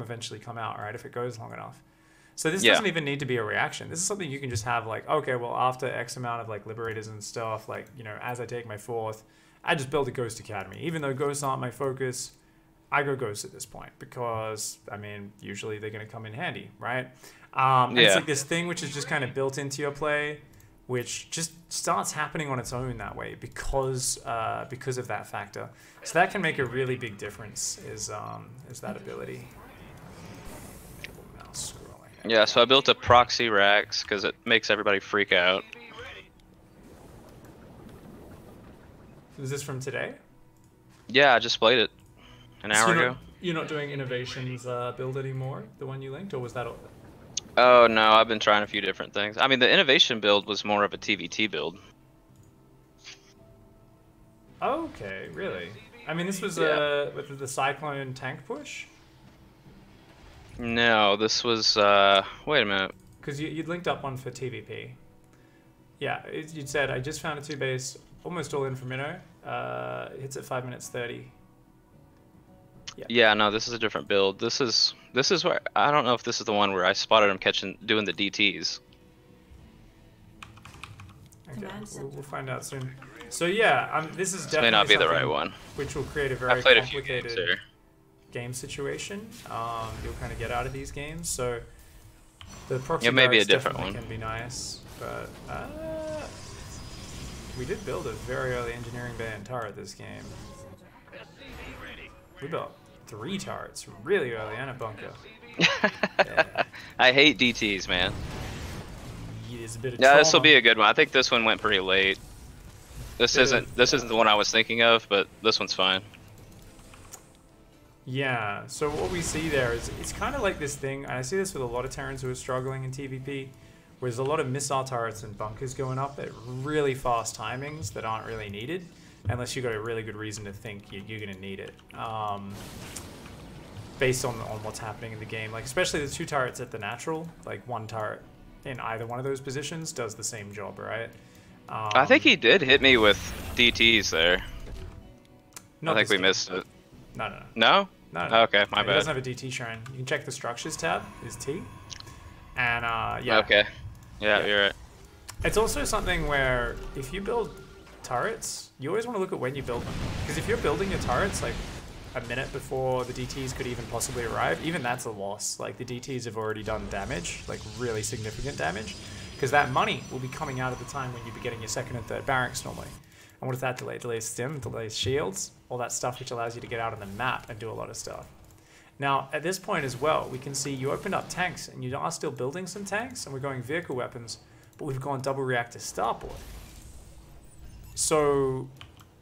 eventually come out, right? If it goes long enough. So this doesn't even need to be a reaction. This is something you can just have like, okay, well, after X amount of like liberators and stuff, like, you know, as I take my fourth, I just build a Ghost Academy. Even though ghosts aren't my focus, I go Ghost at this point because, I mean, usually they're going to come in handy, right? And it's like this thing which is just kind of built into your play, which just starts happening on its own that way because of that factor. So that can make a really big difference, is that ability. Mouse scrolling. Yeah, so I built a proxy Rax because it makes everybody freak out. Is this from today? Yeah, I just played it an hour ago. You're not doing Innovations build anymore, the one you linked, or was that all? Oh no, I've been trying a few different things. I mean, the Innovation build was more of a TvT build. Okay, really? I mean, this was with the Cyclone tank push? No, this was, wait a minute. Because you'd linked up one for TvP. Yeah, you'd said, I just found a 2-base, almost all in for Minnow. Hits at 5 minutes 30. Yeah, no, this is a different build. This is where, I don't know if this is the one where I spotted him doing the DTs. Okay, we'll find out soon. So yeah, this is definitely may not be the right one. Which will create a very complicated game situation. You'll kind of get out of these games. So the proxy maybe a different one can be nice, but we did build a very early engineering bay and turret this game. We built 3 turrets really early and a bunker. Yeah. I hate DTs, man. There's a bit of yeah, this will be a good one. I think this one went pretty late. This isn't the one I was thinking of, but this one's fine. Yeah, so what we see there is it's kind of like this thing, and I see this with a lot of Terrans who are struggling in TvP, where there's a lot of missile turrets and bunkers going up at really fast timings that aren't really needed, unless you've got a really good reason to think you're going to need it. Based on what's happening in the game. Like, especially the 2 turrets at the natural, like 1 turret in either one of those positions does the same job, right? I think he did hit me with DTs there. I think we missed it. No. No? No. Oh, okay, my bad. He doesn't have a DT shrine. You can check the structures tab, is T. And yeah. Okay. Yeah, you're right. It's also something where if you build turrets, you always want to look at when you build them. Because if you're building your turrets like a minute before the DTs could even possibly arrive, even that's a loss. Like, the DTs have already done damage, like really significant damage, because that money will be coming out at the time when you'd be getting your 2nd and 3rd barracks normally. And what does that delay? Delays stim, delays shields, all that stuff which allows you to get out on the map and do a lot of stuff. Now, at this point as well, we can see you opened up tanks, and you are still building some tanks, and we're going vehicle weapons, but we've gone double reactor starport. So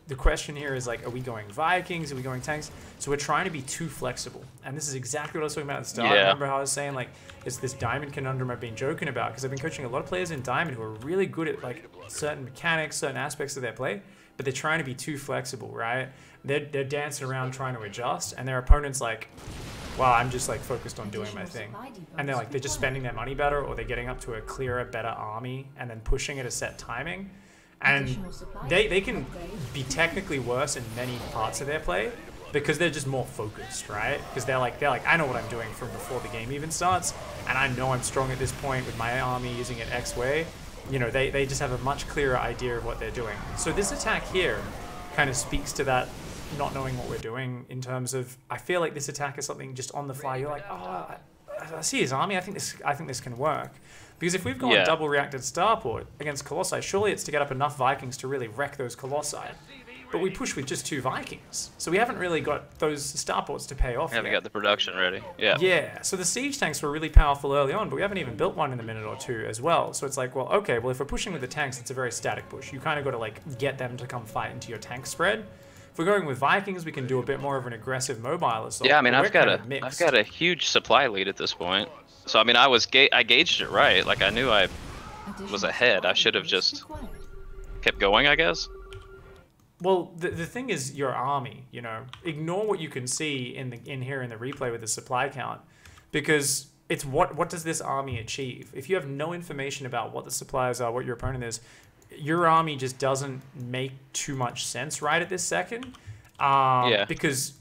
the question here is, like, are we going Vikings? Are we going tanks? So we're trying to be too flexible. And this is exactly what I was talking about at the start. Yeah. Remember how I was saying, like, it's this diamond conundrum I've been joking about, because I've been coaching a lot of players in diamond who are really good at, like, certain mechanics, certain aspects of their play, but they're trying to be too flexible, right? They're dancing around trying to adjust, and their opponent's like, well, I'm just, like, focused on doing my thing. And they're just spending their money better, or they're getting up to a clearer, better army, and then pushing at a set timing. And they can be technically worse in many parts of their play because they're just more focused, right? Because they're like, I know what I'm doing from before the game even starts, and I know I'm strong at this point with my army using it X way. You know, they just have a much clearer idea of what they're doing. So this attack here kind of speaks to that not knowing what we're doing in terms of, I feel like this attack is something just on the fly. You're like, oh, I see his army. I think this can work. Because if we've gone double reacted starport against Colossi, surely it's to get up enough Vikings to really wreck those Colossi. But we push with just 2 Vikings. So we haven't really got those starports to pay off yet. Haven't got the production ready. Yeah. Yeah, so the siege tanks were really powerful early on, but we haven't even built one in a minute or 2 as well. So it's like, well, okay, well, if we're pushing with the tanks, it's a very static push. You kind of got to, like, get them to come fight into your tank spread. If we're going with Vikings, we can do a bit more of an aggressive mobile assault. Yeah, I mean, I've got a huge supply lead at this point. So I mean, I gauged it right. Like, I knew I was ahead. I should have just kept going, I guess. Well, the thing is your army, you know. Ignore what you can see in here in the replay with the supply count, because it's what does this army achieve? If you have no information about what the supplies are, what your opponent is, your army just doesn't make too much sense right at this second. Yeah. Because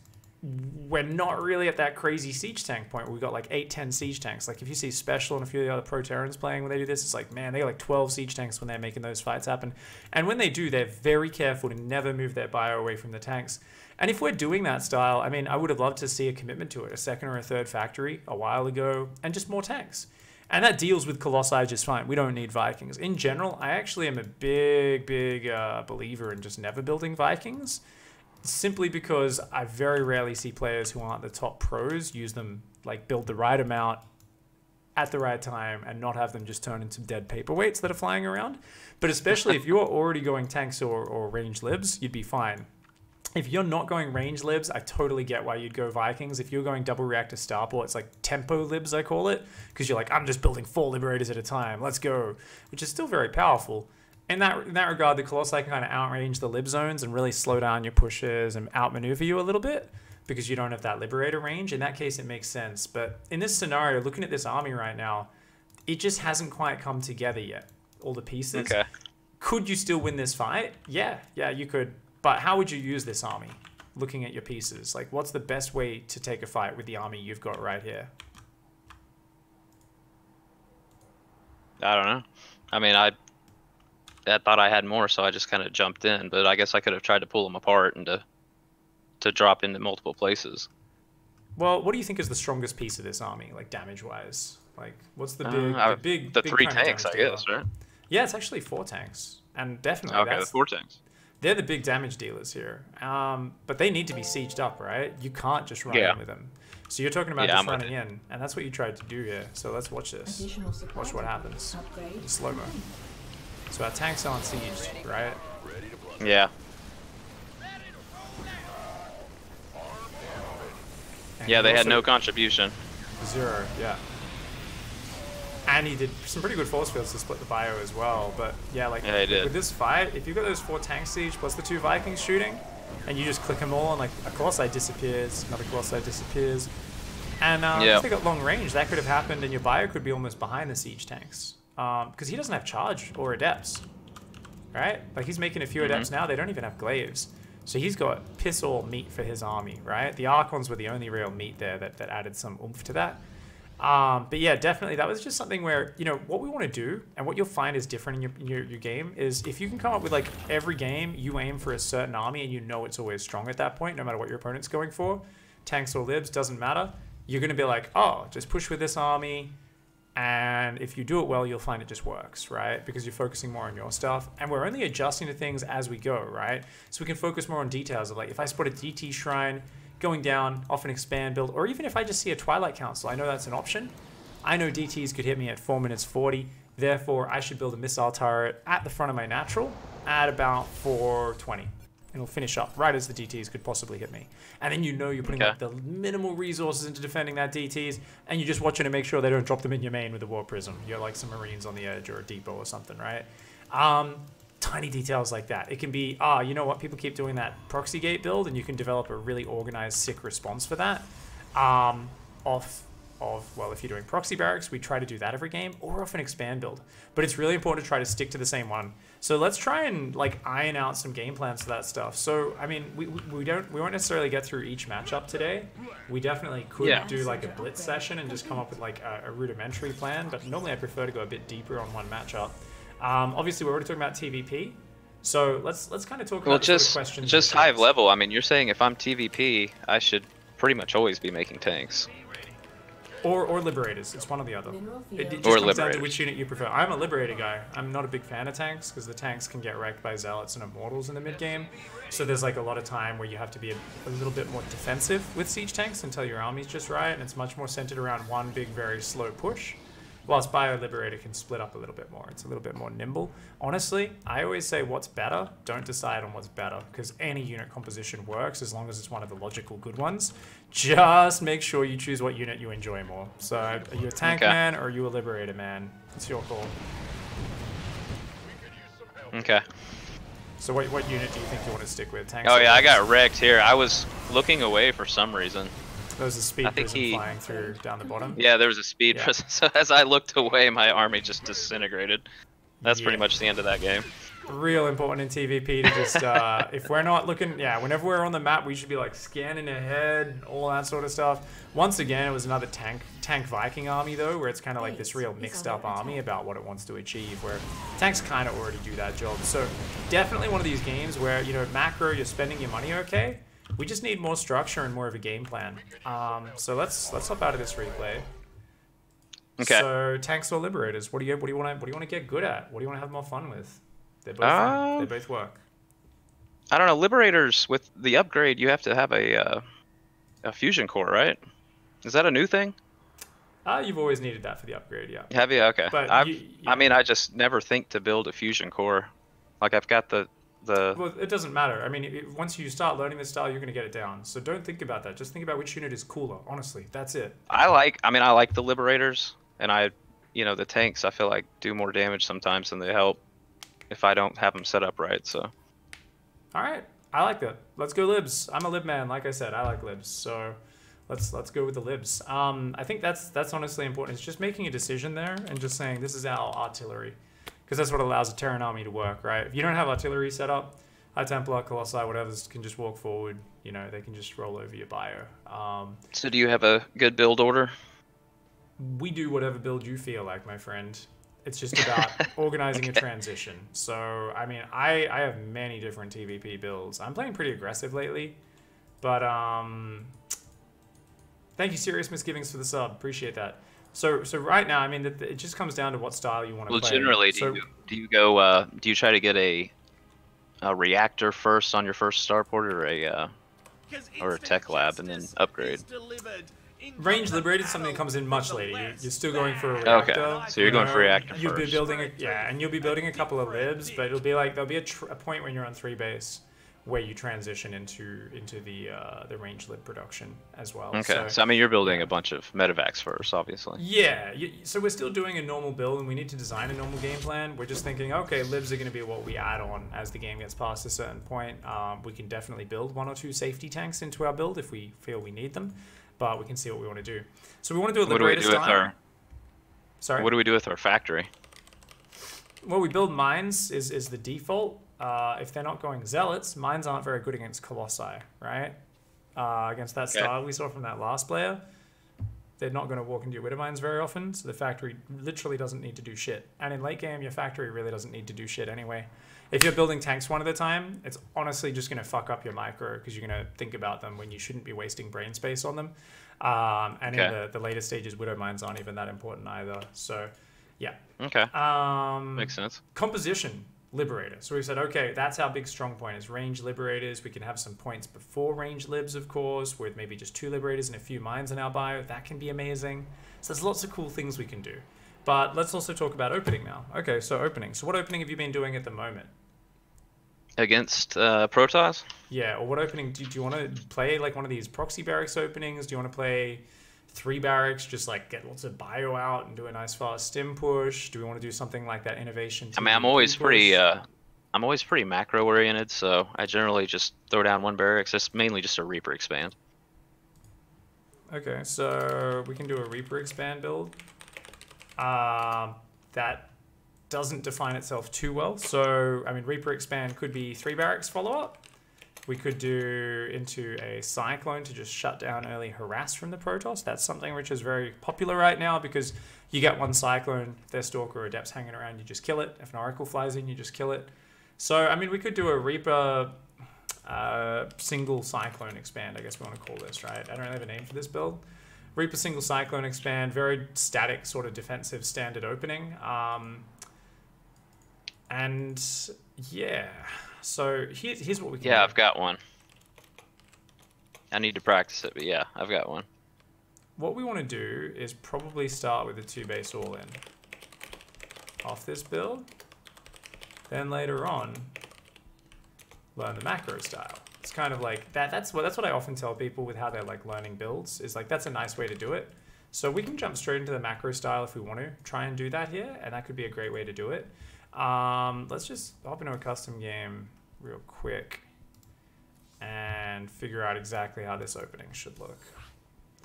we're not really at that crazy siege tank point where we've got like 8-10 siege tanks. Like if you see Special and a few of the other Pro Terrans playing when they do this, it's like, man, they got like 12 siege tanks when they're making those fights happen. And when they do, they're very careful to never move their bio away from the tanks. And if we're doing that style, I mean, I would have loved to see a commitment to it, a second or a third factory a while ago, and just more tanks. And that deals with Colossi just fine. We don't need Vikings. In general, I actually am a big believer in just never building Vikings, simply because I very rarely see players who aren't the top pros use them, like build the right amount at the right time and not have them just turn into dead paperweights that are flying around. But especially if you're already going tanks or range libs, you'd be fine. If you're not going range libs, I totally get why you'd go Vikings. If you're going double reactor starport, it's like tempo libs, I call it, because you're like, I'm just building 4 liberators at a time, let's go, which is still very powerful. In that regard, the Colossi can kind of outrange the lib zones and really slow down your pushes and outmaneuver you a little bit because you don't have that liberator range. In that case, it makes sense. But in this scenario, looking at this army right now, it just hasn't quite come together yet, all the pieces. Okay. Could you still win this fight? Yeah, you could. But how would you use this army, looking at your pieces? Like, what's the best way to take a fight with the army you've got right here? I don't know. I mean, I thought I had more, so I just kind of jumped in. But I guess I could have tried to pull them apart and to drop into multiple places. Well, what do you think is the strongest piece of this army, like damage-wise? Like, what's the big, the big 3 kind of tanks, I guess, right? Yeah, it's actually 4 tanks, and definitely Okay, the 4 tanks. They're the big damage dealers here. But they need to be sieged up, right? You can't just run in with them. So you're talking about just running in, and that's what you tried to do here. So let's watch this. Watch what happens in slow-mo. So our tanks aren't sieged, right? Yeah. And yeah, they had no contribution. 0, yeah. And he did some pretty good force fields to split the bio as well. But yeah, like with this fight, if you've got those 4 tank siege plus the 2 Vikings shooting, and you just click them all, and like a Colossi disappears, another Colossi disappears, and if they got long range, that could have happened, and your bio could be almost behind the siege tanks, because he doesn't have charge or adepts, right? Like he's making a few adepts now; they don't even have glaives, so he's got piss all meat for his army, right? The Archons were the only real meat there that added some oomph to that. But yeah, definitely that was just something where, you know, what we want to do and what you'll find is different in your game is if you can come up with like every game you aim for a certain army and you know it's always strong at that point, no matter what your opponent's going for, tanks or libs, doesn't matter. You're going to be like, oh, just push with this army. And if you do it well, you'll find it just works, right? Because you're focusing more on your stuff. And we're only adjusting to things as we go, right? So we can focus more on details of like, if I spot a DT shrine, going down off an expand build, or even if I just see a Twilight Council, I know that's an option. I know DTs could hit me at 4 minutes 40, therefore I should build a missile turret at the front of my natural at about 420. It'll finish up right as the DTs could possibly hit me. And then you know you're putting like the minimal resources into defending that DTs, and you're just watching to make sure they don't drop them in your main with a War Prism. You're like some Marines on the edge or a depot or something, right? Tiny details like that. It can be, you know what, people keep doing that proxy gate build, and you can develop a really organized, sick response for that. Well, if you're doing proxy barracks, we try to do that every game, or off an expand build. But it's really important to try to stick to the same one. So let's try and like iron out some game plans for that stuff. So I mean, we won't necessarily get through each matchup today. We definitely could do like a blitz session and just come up with like a rudimentary plan. But normally I prefer to go a bit deeper on one matchup. Obviously, we're already talking about TvP, so let's kind of talk about just questions. Just high level. I mean, you're saying if I'm TvP, I should pretty much always be making tanks. Or liberators. It's one or the other. It just comes down to which unit you prefer. I'm a liberator guy. I'm not a big fan of tanks because the tanks can get wrecked by zealots and immortals in the mid game. So there's like a lot of time where you have to be a little bit more defensive with siege tanks until your army's just right, and it's much more centered around one big, very slow push. Whilst Bio Liberator can split up a little bit more. It's a little bit more nimble. Honestly, I always say what's better, don't decide on what's better, because any unit composition works as long as it's one of the logical good ones. Just make sure you choose what unit you enjoy more. So are you a tank man or are you a Liberator man? It's your call. Okay. So what unit do you think you want to stick with? Tanks? Oh yeah, I got wrecked here. I was looking away for some reason. There was a speed prism flying through down the bottom. Yeah, there was a speed prism. So as I looked away, my army just disintegrated. That's pretty much the end of that game. Real important in TvP to just, if we're not looking, yeah, whenever we're on the map, we should be like scanning ahead, all that sort of stuff. Once again, it was another tank Viking army though, where it's kind of like this real mixed up army about what it wants to achieve, where tanks kind of already do that job. So definitely one of these games where, you know, macro, you're spending your money okay. We just need more structure and more of a game plan. So let's hop out of this replay. Okay. So tanks or liberators, what do you want to get good at? What do you want to have more fun with? They're both fun. They both work. I don't know. Liberators, with the upgrade, you have to have a fusion core, right? Is that a new thing? You've always needed that for the upgrade, yeah. Have you? Okay. But I mean, I just never think to build a fusion core. Like, I've got the... Well, it doesn't matter. I mean, once you start learning this style, you're going to get it down. So don't think about that. Just think about which unit is cooler. Honestly, that's it. I like the Liberators, and you know, the tanks, I feel like, do more damage sometimes than they help if I don't have them set up right, so... All right. I like that. Let's go libs. I'm a lib man. Like I said, I like libs. So let's go with the libs. I think that's honestly important. It's just making a decision there and just saying this is our artillery. Because that's what allows a Terran army to work, right? If you don't have artillery set up, High Templar, Colossi, whatever, can just walk forward. You know, they can just roll over your bio. So do you have a good build order? We do whatever build you feel like, my friend. It's just about organizing a transition. So, I mean, I have many different TvP builds. I'm playing pretty aggressive lately. But, thank you, Serious Misgivings, for the sub. Appreciate that. So right now, I mean, it just comes down to what style you want to play. Well, generally, do you try to get a reactor first on your first starport, or a tech lab and then upgrade? Range Liberated is something that comes in much later. You're still going for a reactor. Okay, so you're going for reactor You'll first. be building and you'll be building a couple of libs, but it'll be like there'll be a point when you're on 3 base where you transition into the range lib production as well. Okay, so I mean, you're building a bunch of medevacs first, obviously. Yeah, so we're still doing a normal build, and we need to design a normal game plan. We're just thinking, okay, libs are going to be what we add on as the game gets past a certain point. We can definitely build 1 or 2 safety tanks into our build if we feel we need them, but we can see what we want to do. So we want to do a liberator style. Sorry? What do we do with our factory? Well, we build mines is the default. If they're not going zealots, mines aren't very good against colossi, right? Against that style we saw from that last player, they're not going to walk into your widow mines very often, so the factory literally doesn't need to do shit. And in late game, your factory really doesn't need to do shit anyway. If you're building tanks one at a time, it's honestly just going to fuck up your micro because you're going to think about them when you shouldn't be wasting brain space on them. And in the later stages, widow mines aren't even that important either. So, yeah. Okay. Makes sense. Composition. Liberator. So we've said, okay, that's our big strong point is range liberators. We can have some points before range libs, of course, with maybe just 2 liberators and a few mines in our bio. That can be amazing. So there's lots of cool things we can do. But let's also talk about opening now. Okay, so opening. So what opening have you been doing at the moment? Against Protoss? Yeah, or what opening? Do you want to play like one of these proxy barracks openings? Do you want to play 3 barracks, just like get lots of bio out and do a nice fast stim push? Do we want to do something like that innovation? I mean, I'm always pretty macro oriented, so I generally just throw down 1 barracks. It's mainly just a Reaper expand. Okay, so we can do a Reaper expand build. That doesn't define itself too well. So, I mean, Reaper expand could be 3 barracks follow-up. We could do into a Cyclone to just shut down early harass from the Protoss. That's something which is very popular right now because you get 1 Cyclone, if their Stalker or Adept's hanging around, you just kill it. If an Oracle flies in, you just kill it. So, I mean, we could do a Reaper single Cyclone expand, I guess we want to call this, right? I don't really have a name for this build. Reaper single Cyclone expand, very static sort of defensive standard opening. And yeah, so here's what we can do. Yeah, I've got one. I need to practice it, but yeah, I've got one. What we want to do is probably start with a 2 base all in off this build. Then later on, learn the macro style. It's kind of like that. That's what I often tell people with how they're like learning builds is like that's a nice way to do it. So we can jump straight into the macro style if we want to try and do that here, and that could be a great way to do it. Let's just hop into a custom game real quick and figure out exactly how this opening should look.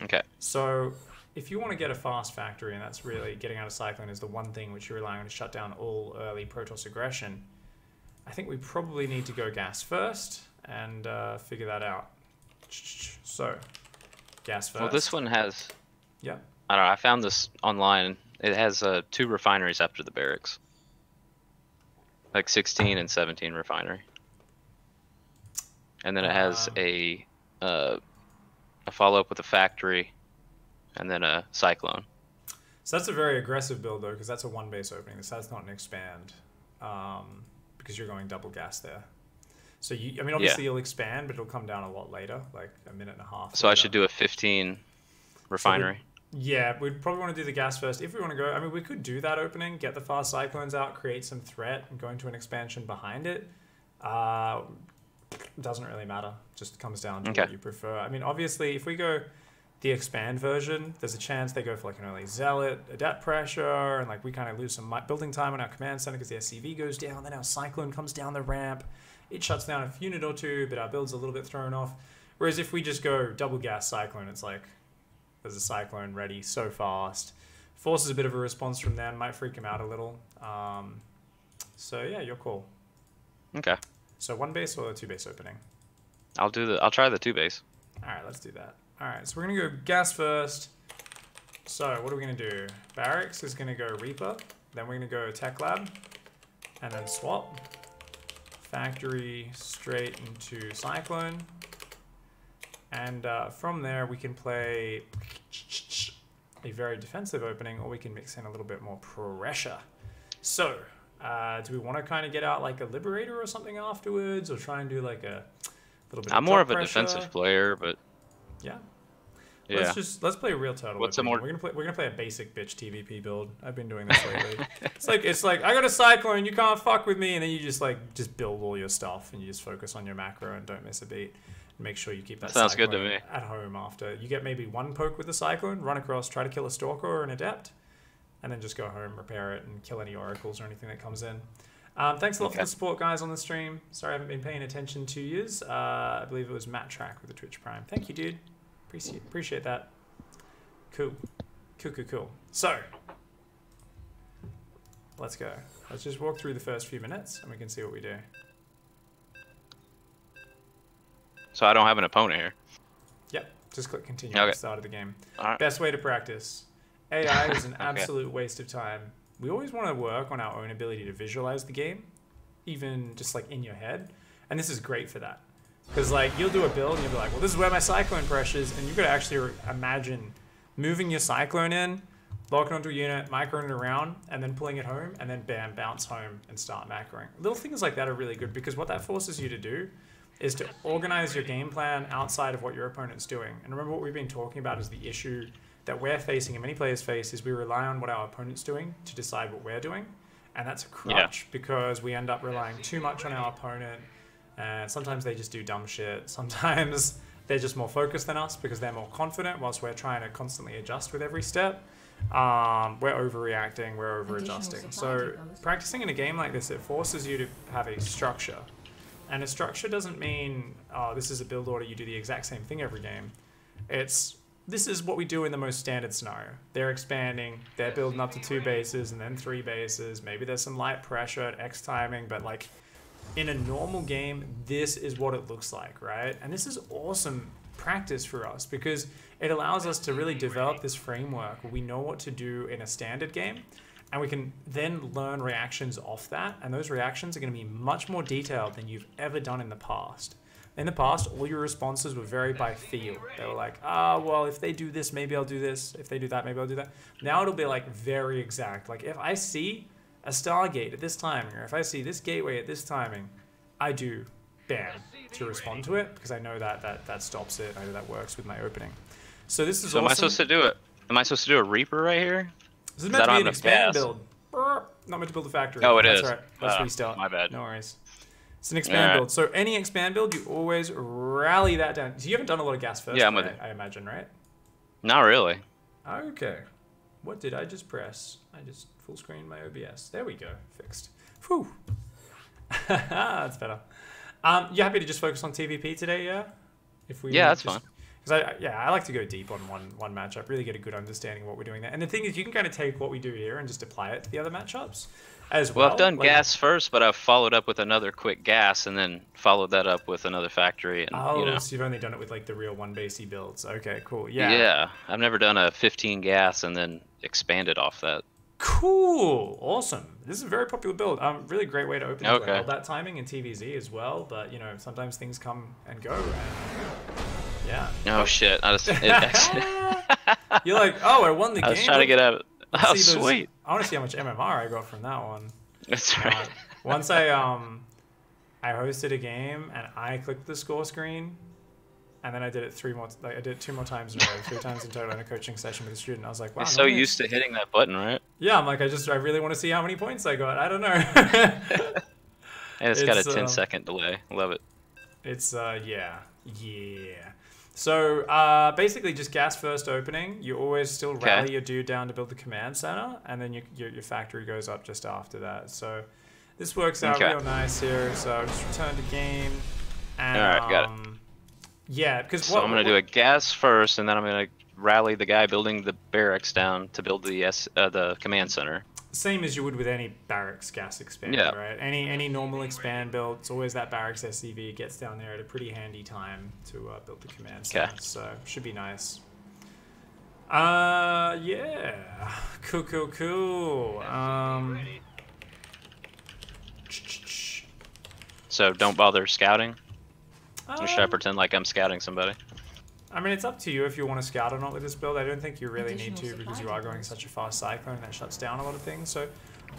Okay. So if you want to get a fast factory, and that's really getting out of Cyclone is the one thing which you're relying on to shut down all early Protoss aggression, I think we probably need to go gas first and figure that out. So, gas first. Well, this one has... Yeah. I don't know, I found this online. It has 2 refineries after the barracks. Like 16 and 17 refinery. And then it has a follow-up with a factory, and then a cyclone. So that's a very aggressive build, though, because that's a 1 base opening. That's not an expand, because you're going double gas there. So, I mean, obviously you'll expand, but it'll come down a lot later, like a minute and a half. So later. I should do a 15 refinery. Yeah, we'd probably want to do the gas first. If we want to go, I mean, we could do that opening, get the fast cyclones out, create some threat, and go into an expansion behind it. Doesn't really matter. Just comes down to what you prefer. I mean, obviously, if we go the expand version, there's a chance they go for like an early zealot, adapt pressure, and like we kind of lose some building time on our command center because the SCV goes down. Then our cyclone comes down the ramp. It shuts down a unit or two, but our build's a little bit thrown off. Whereas if we just go double gas cyclone, it's like there's a cyclone ready so fast. Forces a bit of a response from them, might freak him out a little. So yeah, your call. Okay. So 1 base or a 2 base opening? I'll try the 2 base. All right, let's do that. All right, so we're gonna go gas first. So what are we gonna do? Barracks is gonna go Reaper. Then we're gonna go Tech Lab, and then swap. Factory straight into Cyclone. And from there we can play a very defensive opening, or we can mix in a little bit more pressure. So, do we want to kind of get out like a Liberator or something afterwards, or try and do like a little bit? I'm more of a defensive player, but yeah. Yeah. Let's play a real turtle. What's a more? We're gonna play a basic bitch TvP build. I've been doing this lately. it's like I got a cyclone, you can't fuck with me, and then you just build all your stuff and you just focus on your macro and don't miss a beat. Make sure you keep that sounds good to me. At home after. You get maybe 1 poke with the cyclone, run across, try to kill a stalker or an adept, and then just go home, repair it, and kill any oracles or anything that comes in. Thanks a lot for the support, guys, on the stream. Sorry I haven't been paying attention to yous. I believe it was Matt Track with the Twitch Prime. Thank you, dude. Appreciate that. Cool. Cool. So, let's go. Let's just walk through the first few minutes, and we can see what we do. So I don't have an opponent here. Yep. Just click continue at the start of the game. Right. Best way to practice. AI is an absolute waste of time. We always want to work on our own ability to visualize the game, even just like in your head. And this is great for that. Because like you'll do a build and you'll be like, well, this is where my cyclone pressure is. And you've got to actually imagine moving your cyclone in, locking onto a unit, microing it around, and then pulling it home, and then bam, bounce home and start macroing. Little things like that are really good because what that forces you to do is to organize your game plan outside of what your opponent's doing. And remember what we've been talking about is the issue that we're facing and many players face is we rely on what our opponent's doing to decide what we're doing. And that's a crutch because we end up relying too much on our opponent. And sometimes they just do dumb shit. Sometimes they're just more focused than us because they're more confident whilst we're trying to constantly adjust with every step. We're overreacting, we're over-adjusting. So practicing in a game like this, it forces you to have a structure. And a structure doesn't mean, oh, this is a build order, you do the exact same thing every game. This is what we do in the most standard scenario. They're expanding, they're building up to 2 bases and then 3 bases. Maybe there's some light pressure at X timing, but like in a normal game, this is what it looks like, right? And this is awesome practice for us because it allows us to really develop this framework where we know what to do in a standard game. And we can then learn reactions off that. And those reactions are going to be much more detailed than you've ever done in the past. In the past, all your responses were very by feel. They were like, well, if they do this, maybe I'll do this. If they do that, maybe I'll do that. Now it'll be like very exact. Like if I see a Stargate at this timing, or if I see this gateway at this timing, I do bam to respond to it because I know that stops it. I know that works with my opening. So this is awesome. Am I supposed to do it? Am I supposed to do a Reaper right here? This is meant to be an expand build. Not meant to build a factory. Oh, it is. That's right. Let's restart. My bad. No worries. It's an expand build. So any expand build, you always rally that down. So you haven't done a lot of gas first, yeah, I'm with it. I imagine, right? Not really. Okay. What did I just press? I just full screen my OBS. There we go. Fixed. Whew. That's better. You happy to just focus on TvP today, yeah? Yeah, that's fine. Because I like to go deep on one matchup, really get a good understanding of what we're doing there. And the thing is, you can kind of take what we do here and just apply it to the other matchups as well. Well, I've done gas first, but I've followed up with another quick gas, and then followed that up with another factory. And, oh, you know. so you've only done it with like the real 1-basey builds. Okay, cool. Yeah. Yeah, I've never done a 15 gas and then expanded off that. Cool, awesome. This is a very popular build. Really great way to open Okay. well, that timing in TVZ as well. But you know, sometimes things come and go. And, yeah. Oh shit! I just You're like, oh, I won the game. I was trying to get out of. Oh, sweet. I want to see how much MMR I got from that one. That's right. Once I hosted a game and I clicked the score screen, and then I did it I did it 2 more times in a row, 3 times in total in a coaching session with a student. I was like, wow. You're so used to hitting that button, right? Yeah, I'm like, I really want to see how many points I got. I don't know. And it's got a 10-second delay. Love it. It's yeah. So basically, just gas first opening. You always still rally your dude down to build the command center, and then your factory goes up just after that. So this works out real nice here. So just return to game. And, all right, got it. Yeah, because so I'm gonna do a gas first, and then I'm gonna rally the guy building the barracks down to build the command center. Same as you would with any barracks gas expander, right? Any normal expand build, it's always that barracks SCV gets down there at a pretty handy time to build the command center. So should be nice. Yeah, cool. So don't bother scouting. Or should I pretend like I'm scouting somebody? I mean, it's up to you if you want to scout or not with this build. I don't think you really need to because you are going such a fast cyclone that shuts down a lot of things. So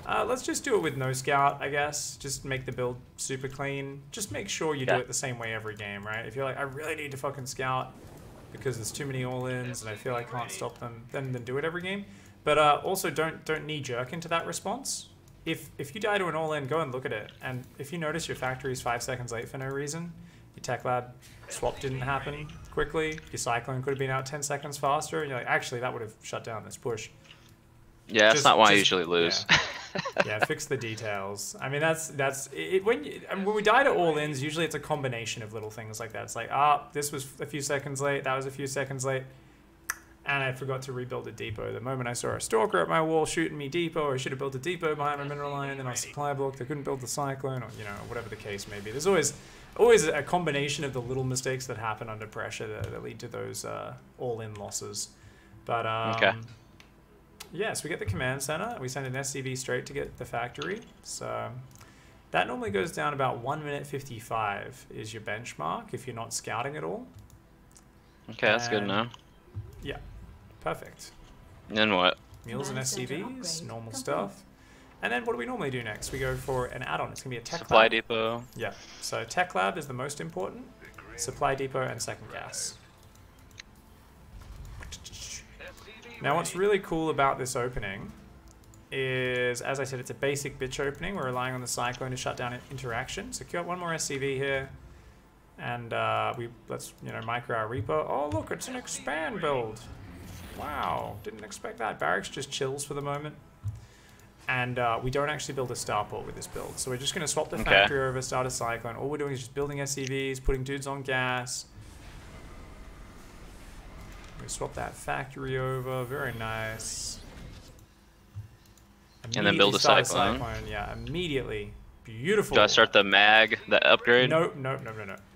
let's just do it with no scout, I guess. Just make the build super clean. Just make sure you do it the same way every game, right? If you're like, I really need to fucking scout because there's too many all-ins and I feel I can't stop them, then do it every game. But also don't knee-jerk into that response. If you die to an all-in, go and look at it. And if you notice your factory is 5 seconds late for no reason, your tech lab swap didn't happen quickly, your cyclone could have been out 10 seconds faster, and you're like, actually, that would have shut down this push. Yeah, that's not why I usually lose. Yeah, fix the details. I mean, that's it. When we die to all-ins, usually it's a combination of little things like that. It's like, this was a few seconds late, that was a few seconds late, and I forgot to rebuild a depot. The moment I saw a stalker at my wall shooting me depot, or I should have built a depot behind my mineral line, and then I was supply blocked, I couldn't build the cyclone, or whatever the case may be. There's always a combination of the little mistakes that happen under pressure that lead to those all-in losses. But yeah, so we get the command center. We send an SCV straight to get the factory. So that normally goes down about 1 minute 55 is your benchmark if you're not scouting at all. Okay, that's good enough. Yeah, perfect. And then what? Mules and SCVs, normal stuff. And then what do we normally do next? We go for an add-on. It's going to be a tech Supply lab. depot. Yeah, so tech lab is the most important. Supply depot and second gas. Now what's really cool about this opening is, as I said, it's a basic bitch opening. We're relying on the cyclone to shut down interaction. So got one more SCV here. And let's micro our repo. Oh look, it's an expand build. Wow, didn't expect that. Barracks just chills for the moment. And we don't actually build a starport with this build. So we're just going to swap the factory over, start a cyclone. All we're doing is just building SCVs, putting dudes on gas. We swap that factory over, very nice. And then build a cyclone. Yeah, immediately. Beautiful. Do I start the mag, the upgrade? No.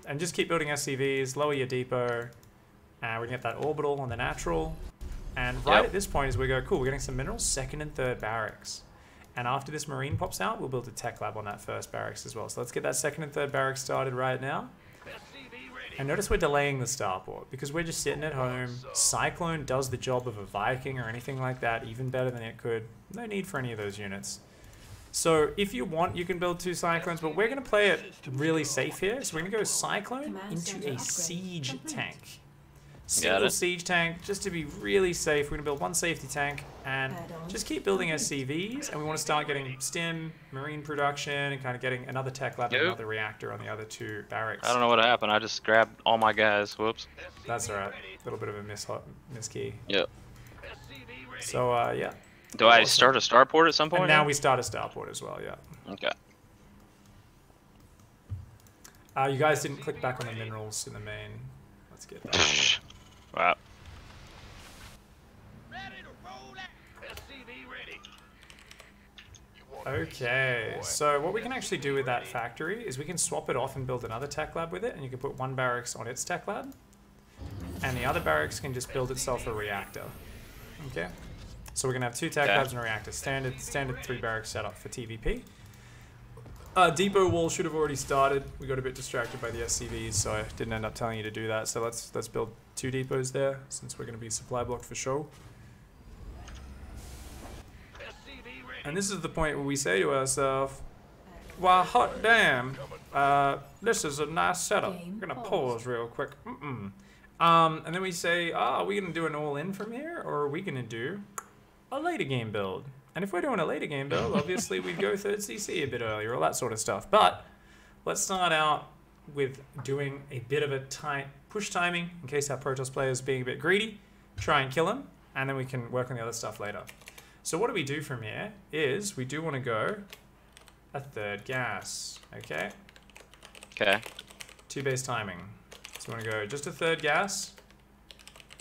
And just keep building SCVs, lower your depot. And we can get that orbital on the natural. And right at this point is we go, cool, we're getting some minerals, second and third barracks. And after this marine pops out, we'll build a tech lab on that first barracks as well. So let's get that second and third barracks started right now. And notice we're delaying the starport because we're just sitting at home. Cyclone does the job of a Viking or anything like that, even better than it could. No need for any of those units. So if you want, you can build 2 cyclones, but we're going to play it really safe here. So we're going to go cyclone into a siege tank. Single siege tank, just to be really safe. We're going to build 1 safety tank and just keep building SCVs. And we want to start getting stim, marine production, and kind of getting another tech lab and another reactor on the other 2 barracks. I don't know what happened. I just grabbed all my guys. Whoops. That's all right. A little bit of a miss key. Yep. So, yeah. Do I start a starport at some point? And now we start a starport as well, yeah. Okay. You guys didn't click back on the minerals in the main. Let's get that. Wow. Okay, so what we can actually do with that factory is we can swap it off and build another tech lab with it, and you can put one barracks on its tech lab, and the other barracks can just build itself a reactor. Okay, so we're gonna have 2 tech labs and a reactor. Standard 3 barracks setup for TvP. Depot wall should have already started. We got a bit distracted by the SCVs, so I didn't end up telling you to do that. So let's build 2 depots there, since we're gonna be supply blocked for show. And this is the point where we say to ourselves, "Well, hot damn, this is a nice setup. I'm gonna pause real quick." And then we say, are we gonna do an all-in from here, or are we gonna do a later game build? And if we're doing a later game build, obviously we'd go 3rd CC a bit earlier, all that sort of stuff. But let's start out with doing a bit of a push timing, in case our Protoss player is being a bit greedy. Try and kill him, and then we can work on the other stuff later. So what do we do from here is we do want to go a 3rd gas, okay? Okay. 2 base timing. So we want to go just a 3rd gas,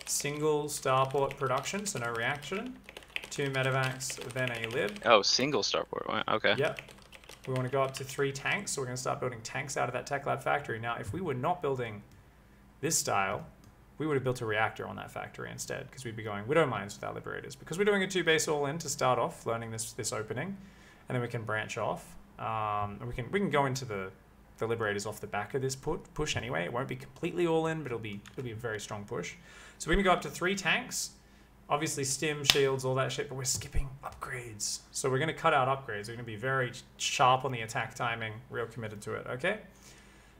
single starport production, so no reaction, 2 medevacs, then a lib. Oh, single starport. Okay. Yep. We want to go up to 3 tanks, so we're going to start building tanks out of that tech lab factory. Now, if we were not building this style, we would have built a reactor on that factory instead, because we'd be going widow mines with our liberators. Because we're doing a 2 base all in to start off, learning this opening, and then we can branch off. We can go into the liberators off the back of this push anyway. It won't be completely all in, but it'll be a very strong push. So we're gonna go up to 3 tanks, obviously stim, shields, all that shit, but we're skipping upgrades. So we're gonna cut out upgrades. We're gonna be very sharp on the attack timing, real committed to it. Okay.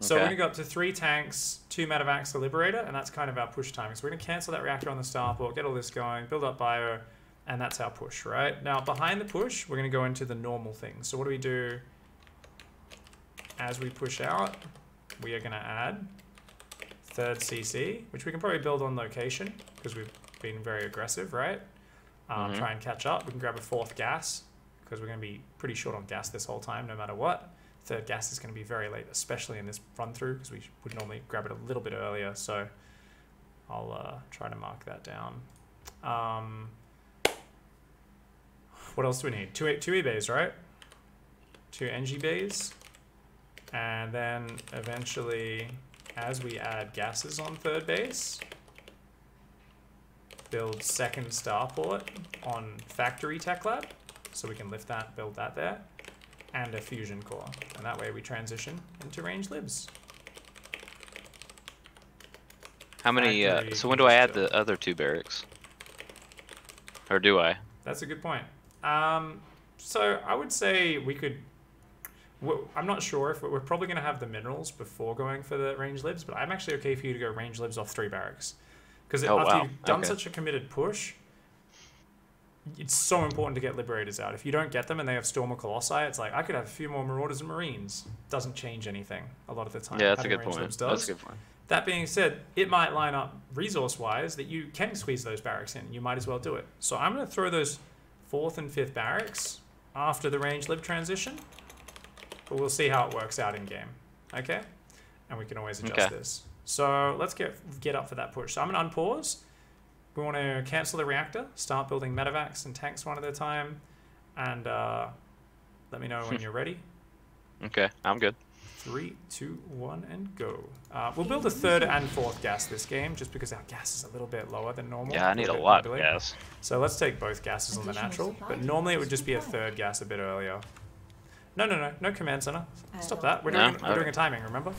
So we're going to go up to 3 tanks, 2 medevacs, a liberator, and that's kind of our push timing. So we're going to cancel that reactor on the starport, get all this going, build up bio, and that's our push, right? Now, behind the push, we're going to go into the normal things. So what do we do as we push out? We are going to add 3rd CC, which we can probably build on location, because we've been very aggressive, right? Try and catch up. We can grab a 4th gas, because we're going to be pretty short on gas this whole time, no matter what. 3rd gas is going to be very late, especially in this run through, because we would normally grab it a little bit earlier. So I'll try to mark that down. What else do we need? 2 E bays, right? 2 NG bays, and then eventually, as we add gases on 3rd base, build 2nd starport on factory tech lab, so we can lift that, build that there. And a fusion core, and that way we transition into range libs. How many? So when do I add the other 2 barracks? Or do I? That's a good point. So I would say we could. I'm not sure if we're probably going to have the minerals before going for the range libs, but I'm actually okay for you to go range libs off 3 barracks, because after you've done such a committed push, it's so important to get liberators out. If you don't get them and they have Storm or Colossi, it's like, I could have a few more Marauders and Marines. Doesn't change anything a lot of the time. Yeah, that's a good point. That's a good point. That being said, it might line up resource-wise that you can squeeze those barracks in. You might as well do it. So I'm going to throw those 4th and 5th barracks after the range lib transition, but we'll see how it works out in game. Okay? And we can always adjust this. So let's get up for that push. So I'm going to unpause. We want to cancel the reactor, start building medevacs and tanks one at a time, and let me know when you're ready. Okay, I'm good. 3, 2, 1, and go. We'll build a 3rd and 4th gas this game, just because our gas is a little bit lower than normal. Yeah, I need a lot of gas. So let's take both gases on the natural, but normally it would just be a 3rd gas a bit earlier. No command center. Stop that. We're doing a timing, remember?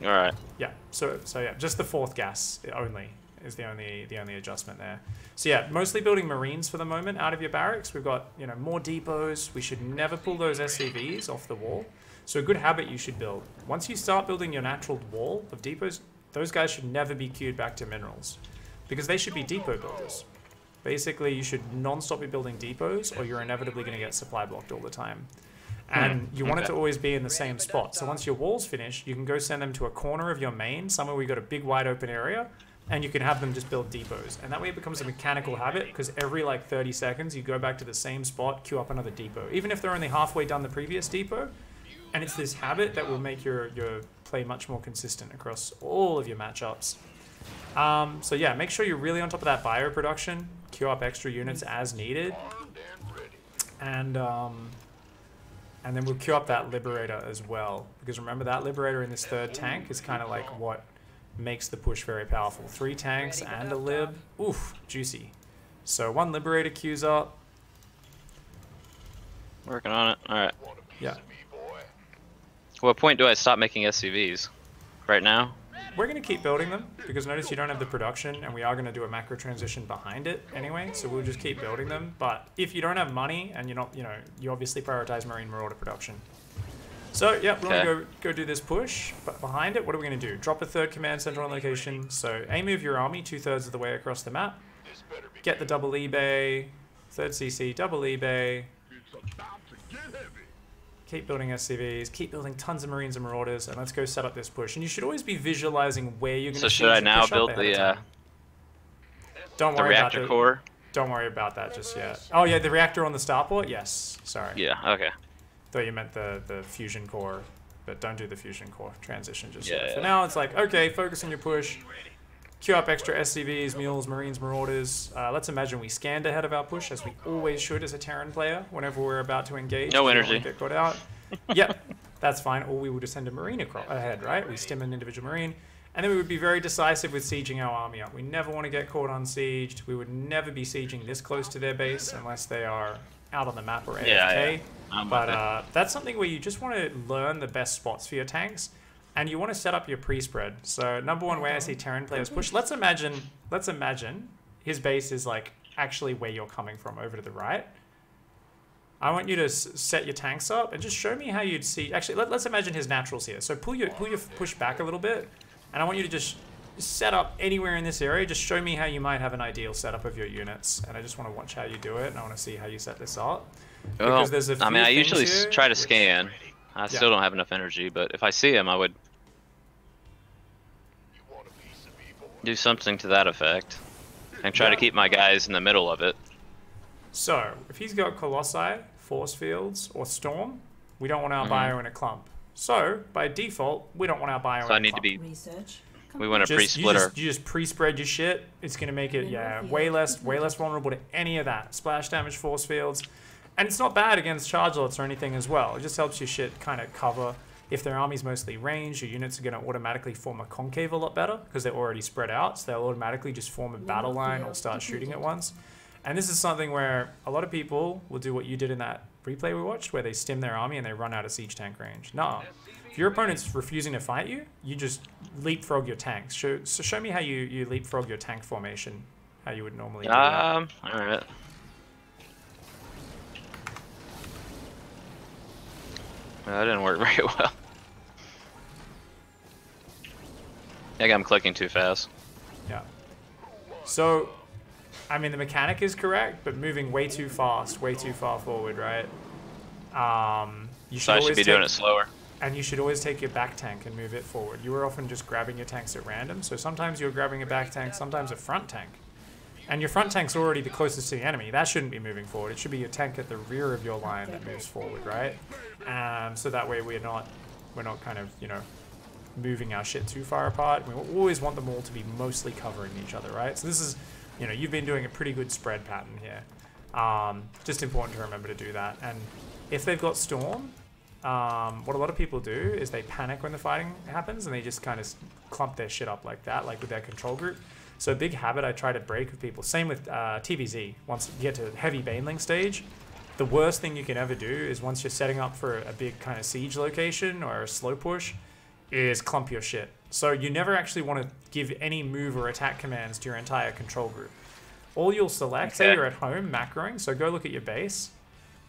All right. Yeah. So yeah, just the 4th gas only is the only adjustment there. So yeah, mostly building Marines for the moment out of your barracks. We've got, more depots. We should never pull those SCVs off the wall. So a good habit you should build. Once you start building your natural wall of depots, those guys should never be queued back to minerals, because they should be depot builders. Basically, you should non-stop be building depots, or you're inevitably going to get supply blocked all the time. And you want it to always be in the same spot. So once your wall's finished, you can go send them to a corner of your main, somewhere where you've got a big wide open area, and you can have them just build depots. And that way it becomes a mechanical habit, because every 30 seconds you go back to the same spot, queue up another depot. Even if they're only halfway done the previous depot. And it's this habit that will make your play much more consistent across all of your matchups. So yeah, make sure you're really on top of that bio production. Queue up extra units as needed. And then we'll queue up that Liberator as well. Because remember, that Liberator in this third tank is kind of like what makes the push very powerful. 3 tanks and a Lib. Oof, juicy. So 1 Liberator queues up. Working on it. Alright. Yeah. What point do I stop making SCVs? Right now? We're going to keep building them, because notice you don't have the production, and we are going to do a macro transition behind it anyway, so we'll just keep building them. But if you don't have money, and you're not, you obviously prioritize Marine Marauder production. So, yeah, we're going to go do this push, but behind it, what are we going to do? Drop a 3rd command center on location, so move your army 2/3 of the way across the map, get the double eBay, 3rd CC, double eBay, keep building SCVs, keep building tons of Marines and Marauders, and let's go set up this push. And you should always be visualizing where you're going to. So should I now build the reactor core? Don't worry about that just yet. Oh yeah, the reactor on the starport. Yes, sorry. Yeah. Okay. Thought you meant the fusion core, but don't do the fusion core transition just yet. Yeah. For now, it's like okay, focus on your push. Queue up extra SCVs, mules, Marines, Marauders. Let's imagine we scanned ahead of our push, as we always should as a Terran player, whenever we're about to engage. No energy. Get caught out. Yep, that's fine. Or we would just send a Marine ahead, right? We stim an individual Marine. And then we would be very decisive with sieging our army up. We never want to get caught unsieged. We would never be sieging this close to their base unless they are out on the map or AFK. Yeah. But that's something where you just want to learn the best spots for your tanks. And you want to set up your pre-spread. So number one way I see Terran players push. Let's imagine his base is like actually where you're coming from, over to the right. I want you to set your tanks up and just show me how you'd see. Actually, let's imagine his naturals here. So pull your push back a little bit, and I want you to just set up anywhere in this area. Just show me how you might have an ideal setup of your units, and I just want to watch how you do it, and I want to see how you set this up. Well, I mean, I usually try to scan. I still don't have enough energy, but if I see him, I would do something to that effect and try to keep my guys in the middle of it. So, if he's got Colossi, Force Fields, or Storm, we don't want our bio in a clump. So, by default, we don't want our bio in a clump. So I need to be... We want a pre-splitter. You just pre-spread your shit. It's going to make it, way less vulnerable to any of that. Splash damage, Force Fields. And it's not bad against charge lots or anything as well. It just helps your shit kind of cover. If their army's mostly ranged, your units are going to automatically form a concave a lot better because they're already spread out. So they'll automatically just form a battle line or start shooting at once. And this is something where a lot of people will do what you did in that replay we watched, where they stim their army and they run out of siege tank range. Nah. If your opponent's refusing to fight you, you just leapfrog your tanks. So show me how you leapfrog your tank formation, how you would normally do that. Alright. That didn't work very well. I think I'm clicking too fast. Yeah. So, I mean, the mechanic is correct, but moving way too fast, way too far forward, right? You should I should be doing it slower. And you should always take your back tank and move it forward. You were often just grabbing your tanks at random, so sometimes you're grabbing a back tank, sometimes a front tank. And your front tank's already the closest to the enemy. That shouldn't be moving forward. It should be a tank at the rear of your line that moves forward, right? So that way we're not kind of, moving our shit too far apart. We always want them all to be mostly covering each other, right? So this is, you've been doing a pretty good spread pattern here. Just important to remember to do that. And if they've got Storm, what a lot of people do is they panic when the fighting happens and they just kind of clump their shit up like that, like with their control group. So a big habit I try to break with people, same with TvZ, once you get to heavy Baneling stage, the worst thing you can ever do is once you're setting up for a big kind of siege location or a slow push, is clump your shit. So you never actually want to give any move or attack commands to your entire control group. All you'll select, say you're at home macroing, so go look at your base.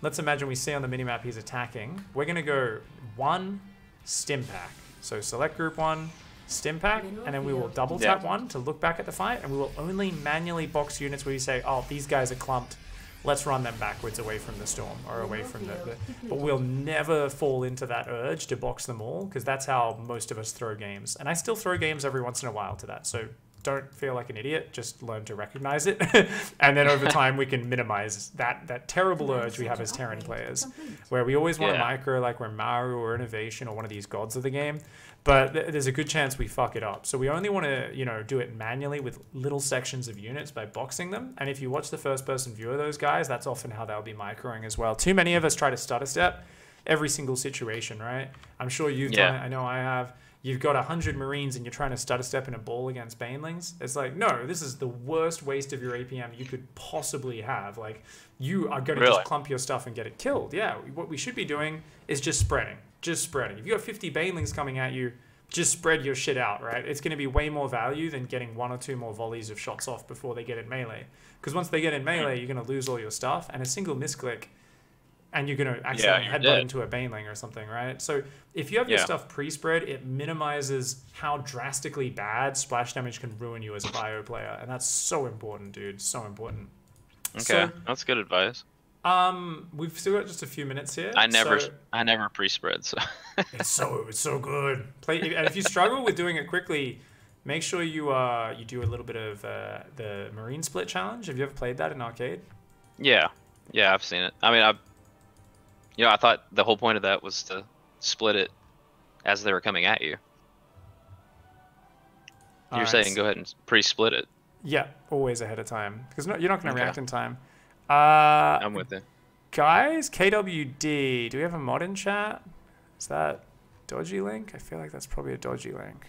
Let's imagine we see on the minimap he's attacking. We're going to go 1 stim pack. So select group 1, stim pack, and then we will double tap 1 to look back at the fight, and we will only manually box units where you say, oh, these guys are clumped. Let's run them backwards away from the storm or away from the but we'll never fall into that urge to box them all because that's how most of us throw games. And I still throw games every once in a while to that. So don't feel like an idiot, just learn to recognize it. And then over time we can minimize that terrible urge we have as Terran players, where we always want to micro like we're Maru or Innovation or one of these gods of the game. But there's a good chance we fuck it up. So we only want to, you know, do it manually with little sections of units by boxing them. And if you watch the first-person view of those guys, that's often how they'll be microing as well. Too many of us try to stutter step every single situation, right? I'm sure you've done it. I know I have. You've got 100 Marines and you're trying to stutter step in a ball against Banelings. It's like, no, this is the worst waste of your APM you could possibly have. Like, you are going to just clump your stuff and get it killed. Yeah, what we should be doing is just spreading. Just spreading. If you got 50 Banelings coming at you, just spread your shit out, right? It's going to be way more value than getting 1 or 2 more volleys of shots off before they get in melee. Because once they get in melee, you're going to lose all your stuff, and a single misclick, and you're going to accidentally headbutt into a Baneling or something, right? So if you have your stuff pre-spread, it minimizes how drastically bad splash damage can ruin you as a bio player, and that's so important, dude. So important. Okay, so, that's good advice. We've still got just a few minutes here. I never pre-spread, so it's so good. And if you struggle with doing it quickly, make sure you do a little bit of the Marine Split challenge. Have you ever played that in arcade? Yeah, I've seen it. I mean, I thought the whole point of that was to split it as they were coming at you. You're saying go ahead and pre-split it. Yeah, always ahead of time, because you're not going to react in time. I'm with you. Guys, KWD, do we have a mod in chat? Is that dodgy link? I feel like that's probably a dodgy link.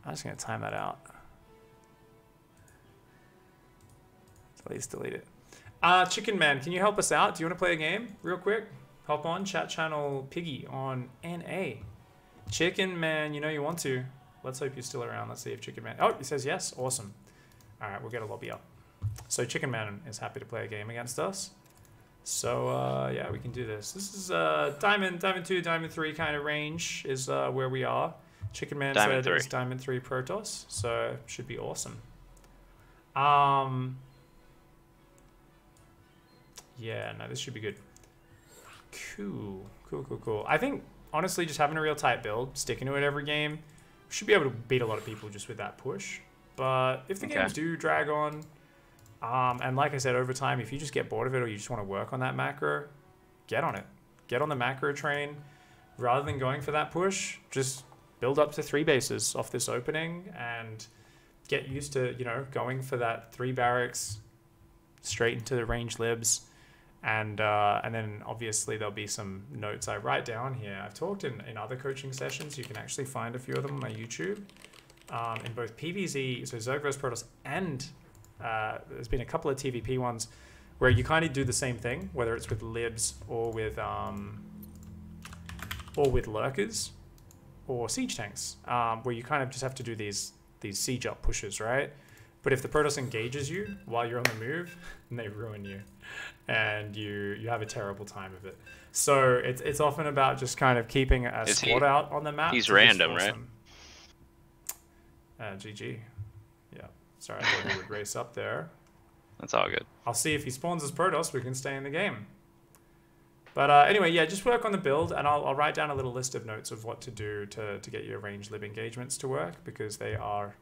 I'm just going to time that out. Please delete it. Chicken Man, can you help us out? Do you want to play a game real quick? Hop on chat channel Piggy on NA. Chicken Man, you know you want to. Let's hope you're still around. Let's see if Chicken Man... Oh, he says yes. Awesome. All right, we'll get a lobby up. So Chicken Man is happy to play a game against us. So, yeah, we can do this. This is Diamond 2, Diamond 3 kind of range is where we are. Chicken Man said it's Diamond 3 Protoss, so should be awesome. Yeah, no, this should be good. Cool. I think, honestly, just having a real tight build, sticking to it every game, should be able to beat a lot of people just with that push. But if the games do drag on, and like I said, over time, if you just get bored of it or you just want to work on that macro, get on it. Get on the macro train. Rather than going for that push, just build up to 3 bases off this opening and get used to, you know, going for that 3 barracks straight into the range libs. And then obviously there'll be some notes I write down here. I've talked in other coaching sessions. You can actually find a few of them on my YouTube. In both PvZ, so Zerg vs Protoss, and there's been a couple of TvP ones where you kind of do the same thing, whether it's with libs or with lurkers or siege tanks, where you kind of just have to do these siege up pushes, right? But if the Protoss engages you while you're on the move, then they ruin you, and you have a terrible time of it. So it's often about just kind of keeping a squad out on the map. He's random, right? GG. Yeah. Sorry, I thought he would race up there. That's all good. I'll see if he spawns as Protoss, we can stay in the game. But anyway, yeah, just work on the build, and I'll write down a little list of notes of what to do to get your range lib engagements to work, because they are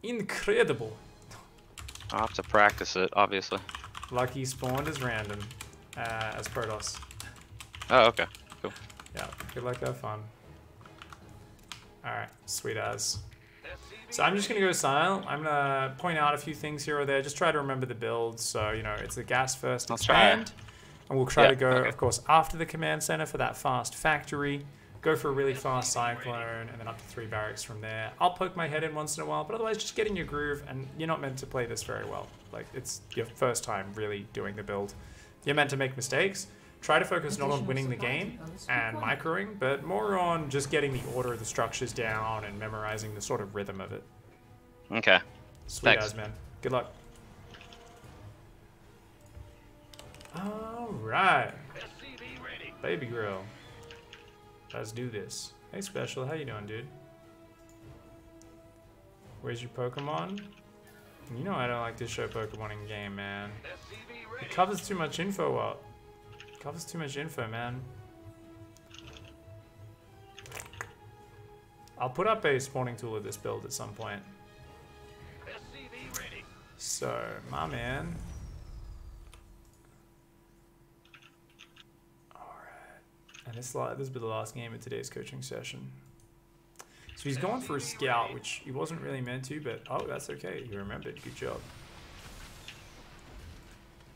incredible. I'll have to practice it, obviously. Lucky spawned as random, as Protoss. Oh, okay. Cool. Yeah, good luck, have fun. Alright, sweet as. So I'm just going to go silent. I'm going to point out a few things here or there. Just try to remember the build. So, you know, it's the gas first expand. And we'll try to go, of course, after the command center for that fast factory. Go for a really fast cyclone, and then up to 3 barracks from there. I'll poke my head in once in a while, but otherwise just get in your groove, and you're not meant to play this very well. Like, it's your first time really doing the build. You're meant to make mistakes. Try to focus not on winning the game and microing, but more on just getting the order of the structures down and memorizing the sort of rhythm of it. Okay. Sweet as, man. Good luck. All right. Baby girl. Let's do this. Hey, Special. How you doing, dude? Where's your Pokemon? You know I don't like to show Pokemon in game, man. It covers too much info up. It covers too much info, man. I'll put up a spawning tool of this build at some point. So, my man. Alright. And this will be the last game of today's coaching session. So he's going for a scout, which he wasn't really meant to, but oh, that's okay. He remembered. Good job.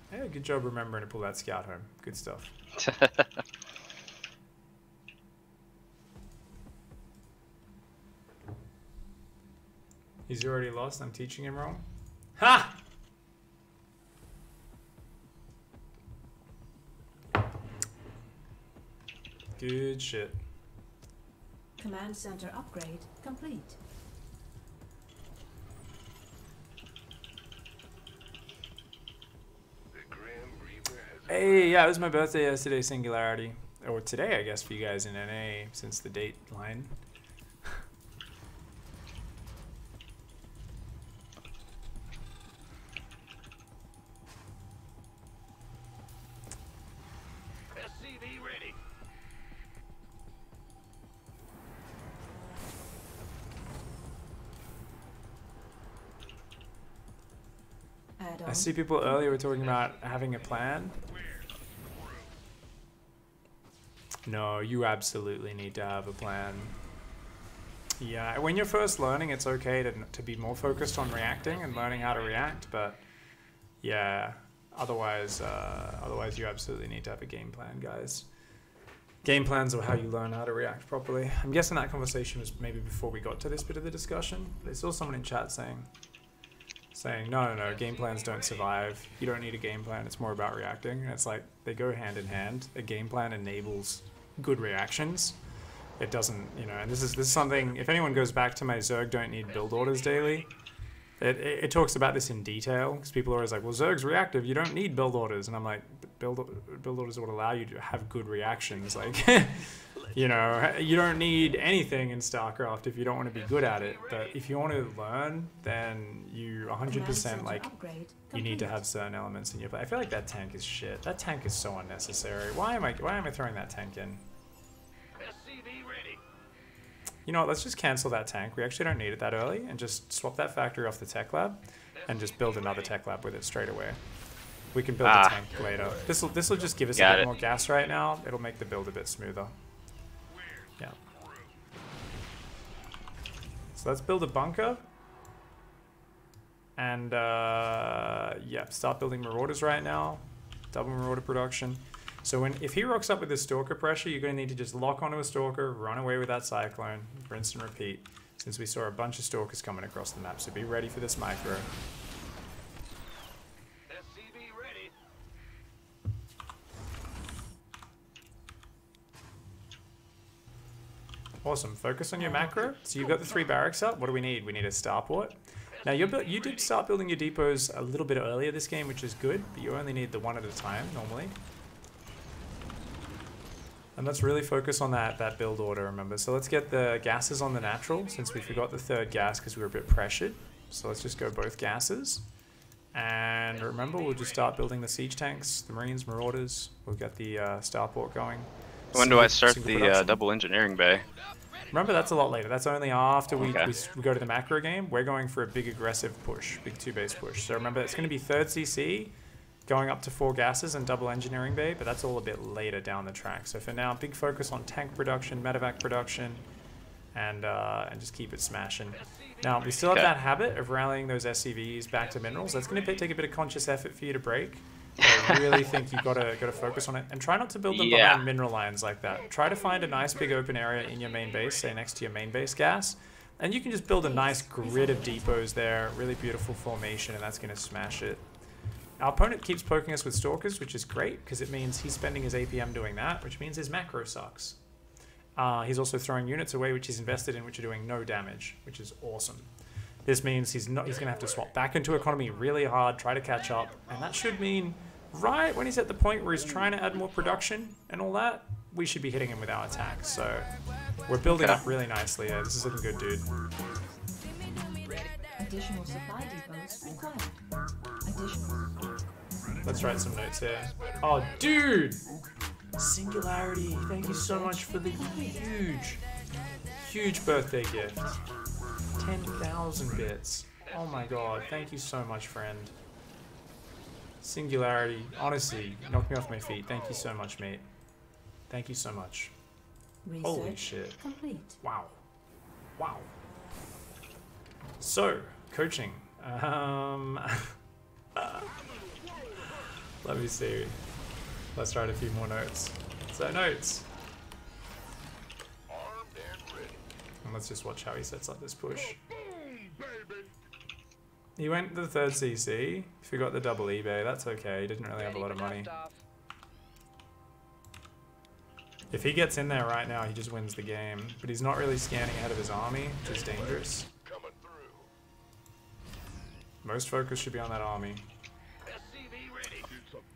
Yeah, good job remembering to pull that scout home. Good stuff. He's already lost. I'm teaching him wrong. Ha! Good shit. Command center upgrade complete. Hey, yeah, it was my birthday yesterday, Singularity. Or today, I guess, for you guys in NA, since the date line. SCV ready. I see people earlier were talking about having a plan. No, you absolutely need to have a plan. Yeah, when you're first learning, it's okay to be more focused on reacting and learning how to react, but yeah, otherwise you absolutely need to have a game plan, guys. Game plans are how you learn how to react properly. I'm guessing that conversation was maybe before we got to this bit of the discussion. I saw someone in chat saying, no, game plans don't survive. You don't need a game plan. It's more about reacting. And it's like they go hand in hand. A game plan enables good reactions. It doesn't, you know, and this is something, if anyone goes back to my Zerg don't need build orders daily, it talks about this in detail, because people are always like, well, Zerg's reactive, you don't need build orders. And I'm like, build orders would allow you to have good reactions. Like, you know, you don't need anything in StarCraft if you don't want to be good at it. But if you want to learn, then you 100% like, you need to have certain elements in your play. I feel like that tank is shit. That tank is so unnecessary. Why am I throwing that tank in? You know what, let's just cancel that tank. We actually don't need it that early, and just swap that factory off the tech lab and just build another tech lab with it straight away. We can build the tank later. This will just give us a bit more gas right now. It'll make the build a bit smoother. Yeah. So let's build a bunker. And yeah, start building marauders right now. Double marauder production. So if he rocks up with his stalker pressure, you're going to need to just lock onto a stalker, run away with that cyclone, rinse and repeat, since we saw a bunch of stalkers coming across the map. So be ready for this micro. SCV ready. Awesome. Focus on your macro. So you've got the 3 barracks up. What do we need? We need a starport. Now you did start building your depots a little bit earlier this game, which is good, but you only need the 1 at a time normally. And let's really focus on that build order, remember. So let's get the gases on the natural, since we forgot the 3rd gas because we were a bit pressured. So let's just go both gases. And remember, we'll just start building the siege tanks, the marines, marauders. We'll get the starport going. When do I start the double engineering bay? Remember, that's a lot later. That's only after we go to the macro game. We're going for a big aggressive push, big 2-base push. So remember, it's going to be 3rd CC, going up to 4 gases and double engineering bay, but that's all a bit later down the track. So for now, big focus on tank production, medevac production, and just keep it smashing. Now, we still have that habit of rallying those SCVs back to minerals. That's going to take a bit of conscious effort for you to break. I really think you've got to focus on it, and try not to build them behind mineral lines like that. Try to find a nice big open area in your main base, say next to your main base gas, and you can just build a nice grid of depots there, really beautiful formation, and that's going to smash it. Our opponent keeps poking us with stalkers, which is great, because it means he's spending his APM doing that, which means his macro sucks. He's also throwing units away, which he's invested in, which are doing no damage, which is awesome. This means he's going to have to swap back into economy really hard, try to catch up, and that should mean right when he's at the point where he's trying to add more production and all that, we should be hitting him with our attacks. So we're building up really nicely here. This is looking good, dude. Additional supply depots required. Let's write some notes here. Oh, dude! Singularity, thank you so much for the huge birthday gift. 10,000 bits. Oh my god, thank you so much, friend. Singularity, honestly, knocked me off my feet. Thank you so much, mate. Thank you so much. Holy shit. Complete. Wow. Wow. So, coaching. Let me see. Let's write a few more notes. So, notes. And let's just watch how he sets up this push. He went to the third CC, forgot the double eBay, that's okay, he didn't really have a lot of money. If he gets in there right now, he just wins the game, but he's not really scanning ahead of his army, which is dangerous. Most focus should be on that army.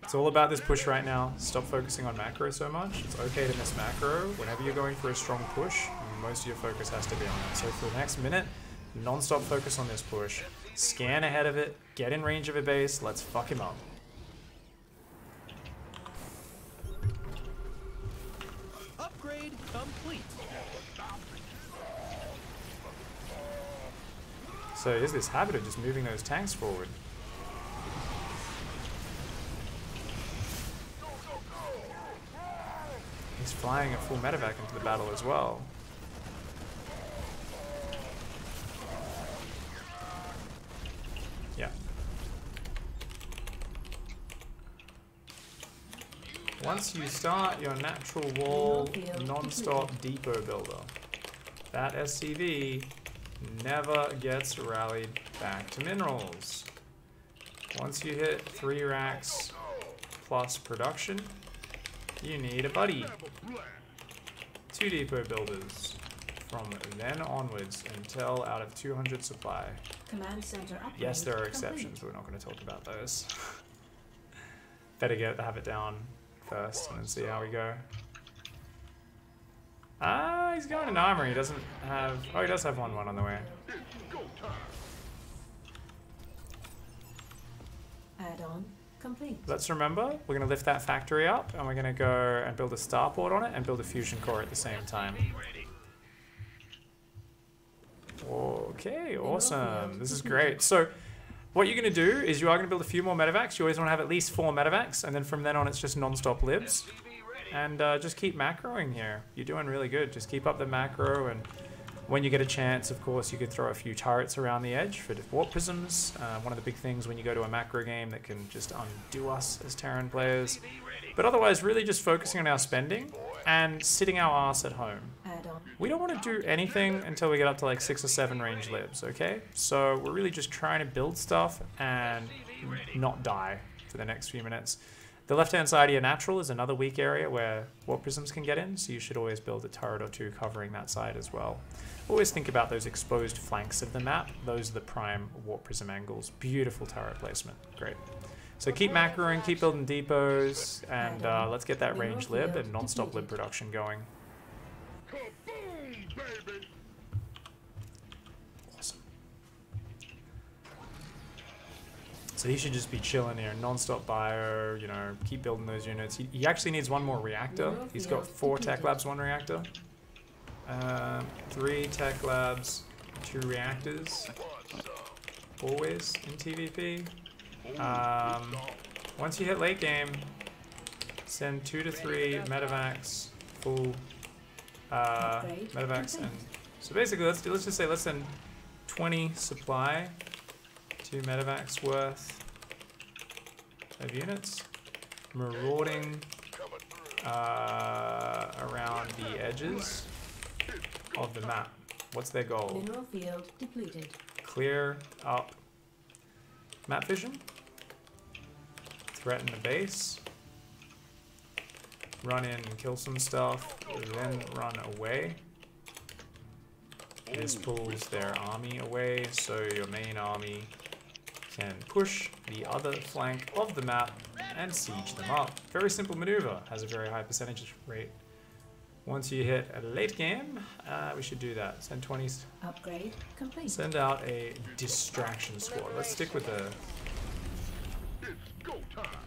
It's all about this push right now. Stop focusing on macro so much. It's okay to miss macro. Whenever you're going for a strong push, most of your focus has to be on it. So for the next minute, non-stop focus on this push. Scan ahead of it, get in range of a base, let's fuck him up. Upgrade complete. So here's this habit of just moving those tanks forward. He's flying a full medevac into the battle as well. Yeah. Once you start your natural wall non-stop depot builder, that SCV never gets rallied back to minerals. Once you hit 3 racks plus production, you need a buddy. 2 depot builders from then onwards until out of 200 supply. Command center upgrade Yes, there are complete. exceptions, but we're not going to talk about those. Better have it down first and then see how we go. Ah, he's going in armor. He doesn't have... Oh, he does have 1-1 on the way. Add-on complete. Let's remember, we're going to lift that factory up and we're going to go and build a starport on it and build a fusion core at the same time. Okay, awesome. This is great. So what you're going to do is you are going to build a few more medevacs. You always want to have at least 4 medevacs, and then from then on it's just non-stop libs. And just keep macroing here. You're doing really good. Just keep up the macro, and when you get a chance, of course, you could throw a few turrets around the edge for warp prisms. One of the big things when you go to a macro game that can just undo us as Terran players. But otherwise, really just focusing on our spending and sitting our ass at home. We don't want to do anything until we get up to like 6 or 7 range libs, okay? So we're really just trying to build stuff and not die for the next few minutes. The left-hand side of your natural is another weak area where warp prisms can get in, so you should always build a turret or 2 covering that side as well. Always think about those exposed flanks of the map. Those are the prime warp prism angles. Beautiful turret placement. Great. So keep macroing, keep building depots, and let's get that range lib and non-stop lib production going. Awesome. So he should just be chilling here, non-stop bio, you know, keep building those units. He actually needs 1 more reactor. He's got 4 tech labs, 1 reactor. 3 tech labs, 2 reactors. Always in TvP. Once you hit late game, send 2 to 3 medevacs, full medevacs, and so basically let's just say let's send 20 supply, 2 medevacs worth of units, marauding around the edges of the map. What's their goal? Mineral field depleted. Clear up map vision, threaten the base, run in and kill some stuff, then run away. This pulls their army away, so your main army can push the other flank of the map and siege them up. Very simple maneuver, has a very high percentage rate. Once you hit a late game, we should do that. Send 20s. Upgrade complete. Send out a distraction squad. Let's stick with the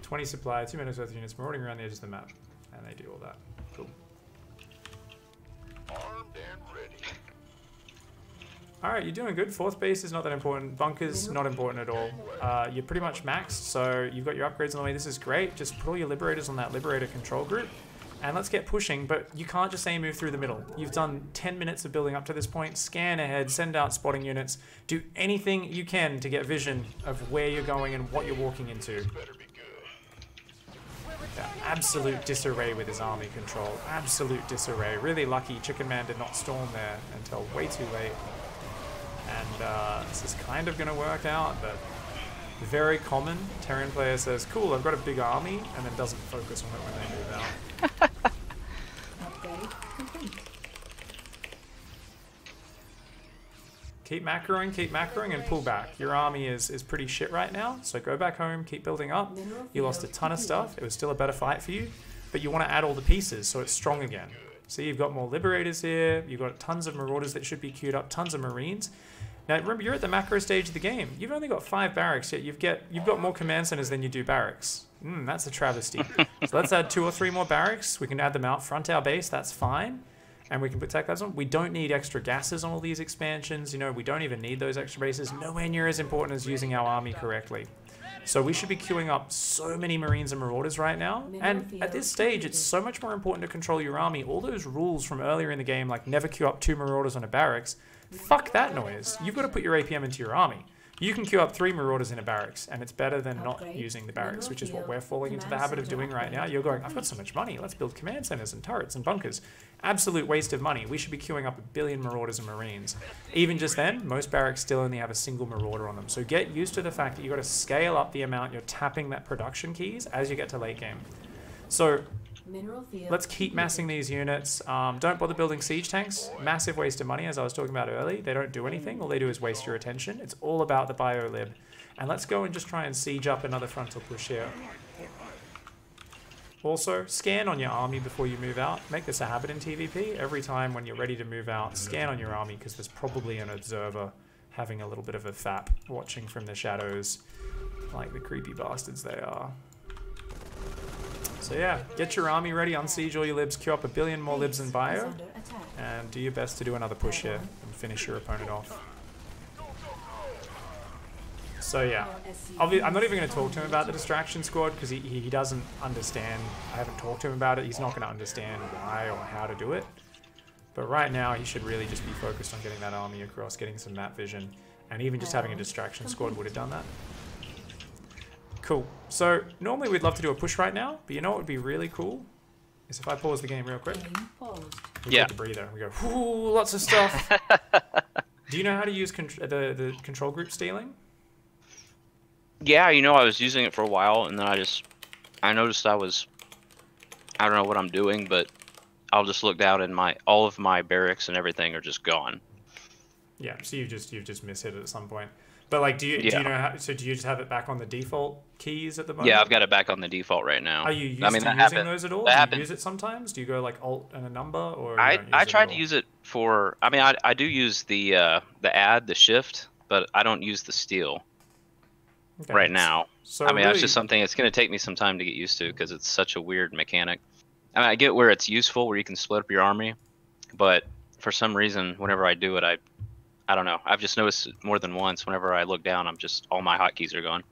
20 supply, 2 minutes worth of units marauding around the edges of the map. And they do all that. Cool. Armed and ready. Alright, you're doing good. 4th base is not that important. Bunkers, not important at all. You're pretty much maxed, so you've got your upgrades on the way. This is great. Just put all your liberators on that liberator control group. and let's get pushing, but you can't just say move through the middle. You've done 10 minutes of building up to this point. Scan ahead, send out spotting units, do anything you can to get vision of where you're going and what you're walking into. Yeah, absolute disarray with his army control. Absolute disarray. Really lucky Chicken Man did not storm there until way too late. And this is kind of going to work out, but very common. Terran player says, cool, I've got a big army, and then doesn't focus on it when they move out. Upgrade complete. Keep macroing, and pull back. Your army is pretty shit right now, so go back home, keep building up. You lost a ton of stuff. It was still a better fight for you, but you want to add all the pieces so it's strong again. See, you've got more Liberators here, you've got tons of Marauders that should be queued up, tons of Marines. Now remember, you're at the macro stage of the game. You've only got 5 barracks, yet you've got more command centers than you do barracks. That's a travesty. So let's add 2 or 3 more barracks. We can add them out front our base, that's fine. And we can put tech labs on. We don't need extra gases on all these expansions. You know, we don't even need those extra bases. Nowhere near as important as using our army correctly. So we should be queuing up so many Marines and Marauders right now. And at this stage, it's so much more important to control your army. All those rules from earlier in the game, like never queue up 2 Marauders on a barracks, fuck that noise. You've got to put your APM into your army. You can queue up 3 Marauders in a barracks, and it's better than not using the barracks, which is what we're falling into the habit of doing right now. You're going, I've got so much money, let's build command centers and turrets and bunkers. Absolute waste of money. We should be queuing up 1 billion Marauders and Marines. Even just then, most barracks still only have a single Marauder on them. So get used to the fact that you've got to scale up the amount you're tapping that production keys as you get to late game. So let's keep massing these units. Don't bother building siege tanks. Massive waste of money, as I was talking about early. They don't do anything. All they do is waste your attention. It's all about the bio-lib. And let's go and just try and siege up another frontal push here. Also, scan on your army before you move out. Make this a habit in TvP. Every time when you're ready to move out, scan on your army, because there's probably an observer having a little bit of a fap, watching from the shadows, like the creepy bastards they are. So yeah, get your army ready, unsiege all your libs, queue up 1 billion more libs in bio, and do your best to do another push here and finish your opponent off. So yeah, I'm not even going to talk to him about the distraction squad because he doesn't understand. I haven't talked to him about it. He's not going to understand why or how to do it. But right now, he should really just be focused on getting that army across, getting some map vision, and even just having a distraction squad would have done that. Cool. So normally we'd love to do a push right now, but you know what would be really cool? Is if I pause the game real quick. We take a breather. We go, whoo, lots of stuff. Do you know how to use the control group stealing? Yeah, you know, I was using it for a while, and then I noticed I don't know what I'm doing, but I'll just look down and all of my barracks and everything are just gone. Yeah, so you've just mishit it at some point. But like, do you know how? So do you just have it back on the default keys at the moment? Yeah, I've got it back on the default right now. Are you used to using those at all? Do you use it sometimes? Do you go like Alt and a number, or I tried to use it for. I mean, I do use the add, the shift, but I don't use the steal right now. So I mean, that's just something. It's going to take me some time to get used to because it's such a weird mechanic. I mean, I get where it's useful, where you can split up your army, but for some reason, whenever I do it, I don't know. I've just noticed more than once. Whenever I look down, all my hotkeys are gone.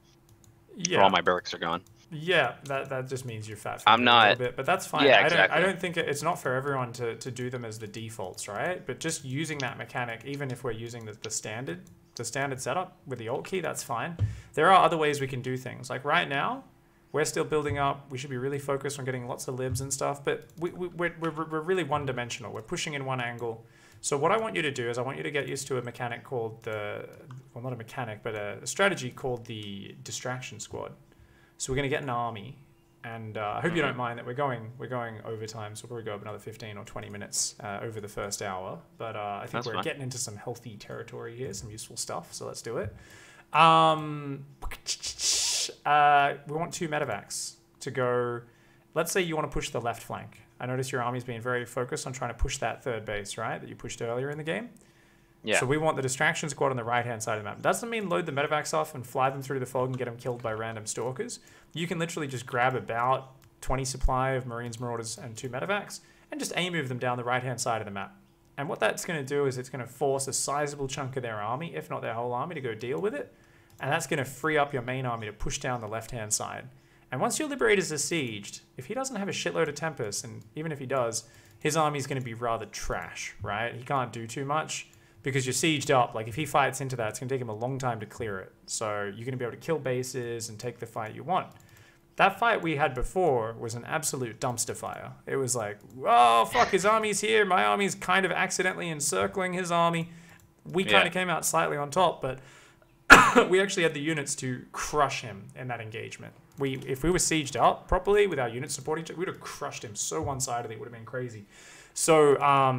Yeah. Or all my barracks are gone. Yeah, that just means you're fat. I'm not. A little bit, but that's fine. Yeah, exactly. I don't think it's not for everyone to do them as the defaults, right? But just using that mechanic, even if we're using the standard setup with the Alt key, that's fine. There are other ways we can do things. Like right now, we're still building up. We should be really focused on getting lots of libs and stuff. But we're really one-dimensional. We're pushing in one angle. So what I want you to do is I want you to get used to a mechanic called well, not a mechanic, but a strategy called the distraction squad. So we're going to get an army, and I hope you don't mind that we're going overtime, so we'll probably go up another 15 or 20 minutes over the first hour. But I think we're getting into some healthy territory here, some useful stuff, so let's do it. We want 2 medevacs to go. Let's say you want to push the left flank. I notice your army's being very focused on trying to push that 3rd base, right? That you pushed earlier in the game. Yeah. So we want the distraction squad on the right-hand side of the map. Doesn't mean load the medevacs off and fly them through the fog and get them killed by random stalkers. You can literally just grab about 20 supply of Marines, Marauders, and 2 medevacs and just move them down the right-hand side of the map. And what that's going to do is it's going to force a sizable chunk of their army, if not their whole army, to go deal with it. And that's going to free up your main army to push down the left-hand side. And once your Liberators are sieged, if he doesn't have a shitload of Tempest, and even if he does, his army's going to be rather trash, right? He can't do too much because you're sieged up. Like, if he fights into that, it's going to take him a long time to clear it. So you're going to be able to kill bases and take the fight you want. That fight we had before was an absolute dumpster fire. It was like, oh, fuck, his army's here. My army's kind of accidentally encircling his army. We kind of came out slightly on top, but we actually had the units to crush him in that engagement. If we were sieged up properly with our units supporting each other, we would have crushed him so one-sidedly. It would have been crazy. So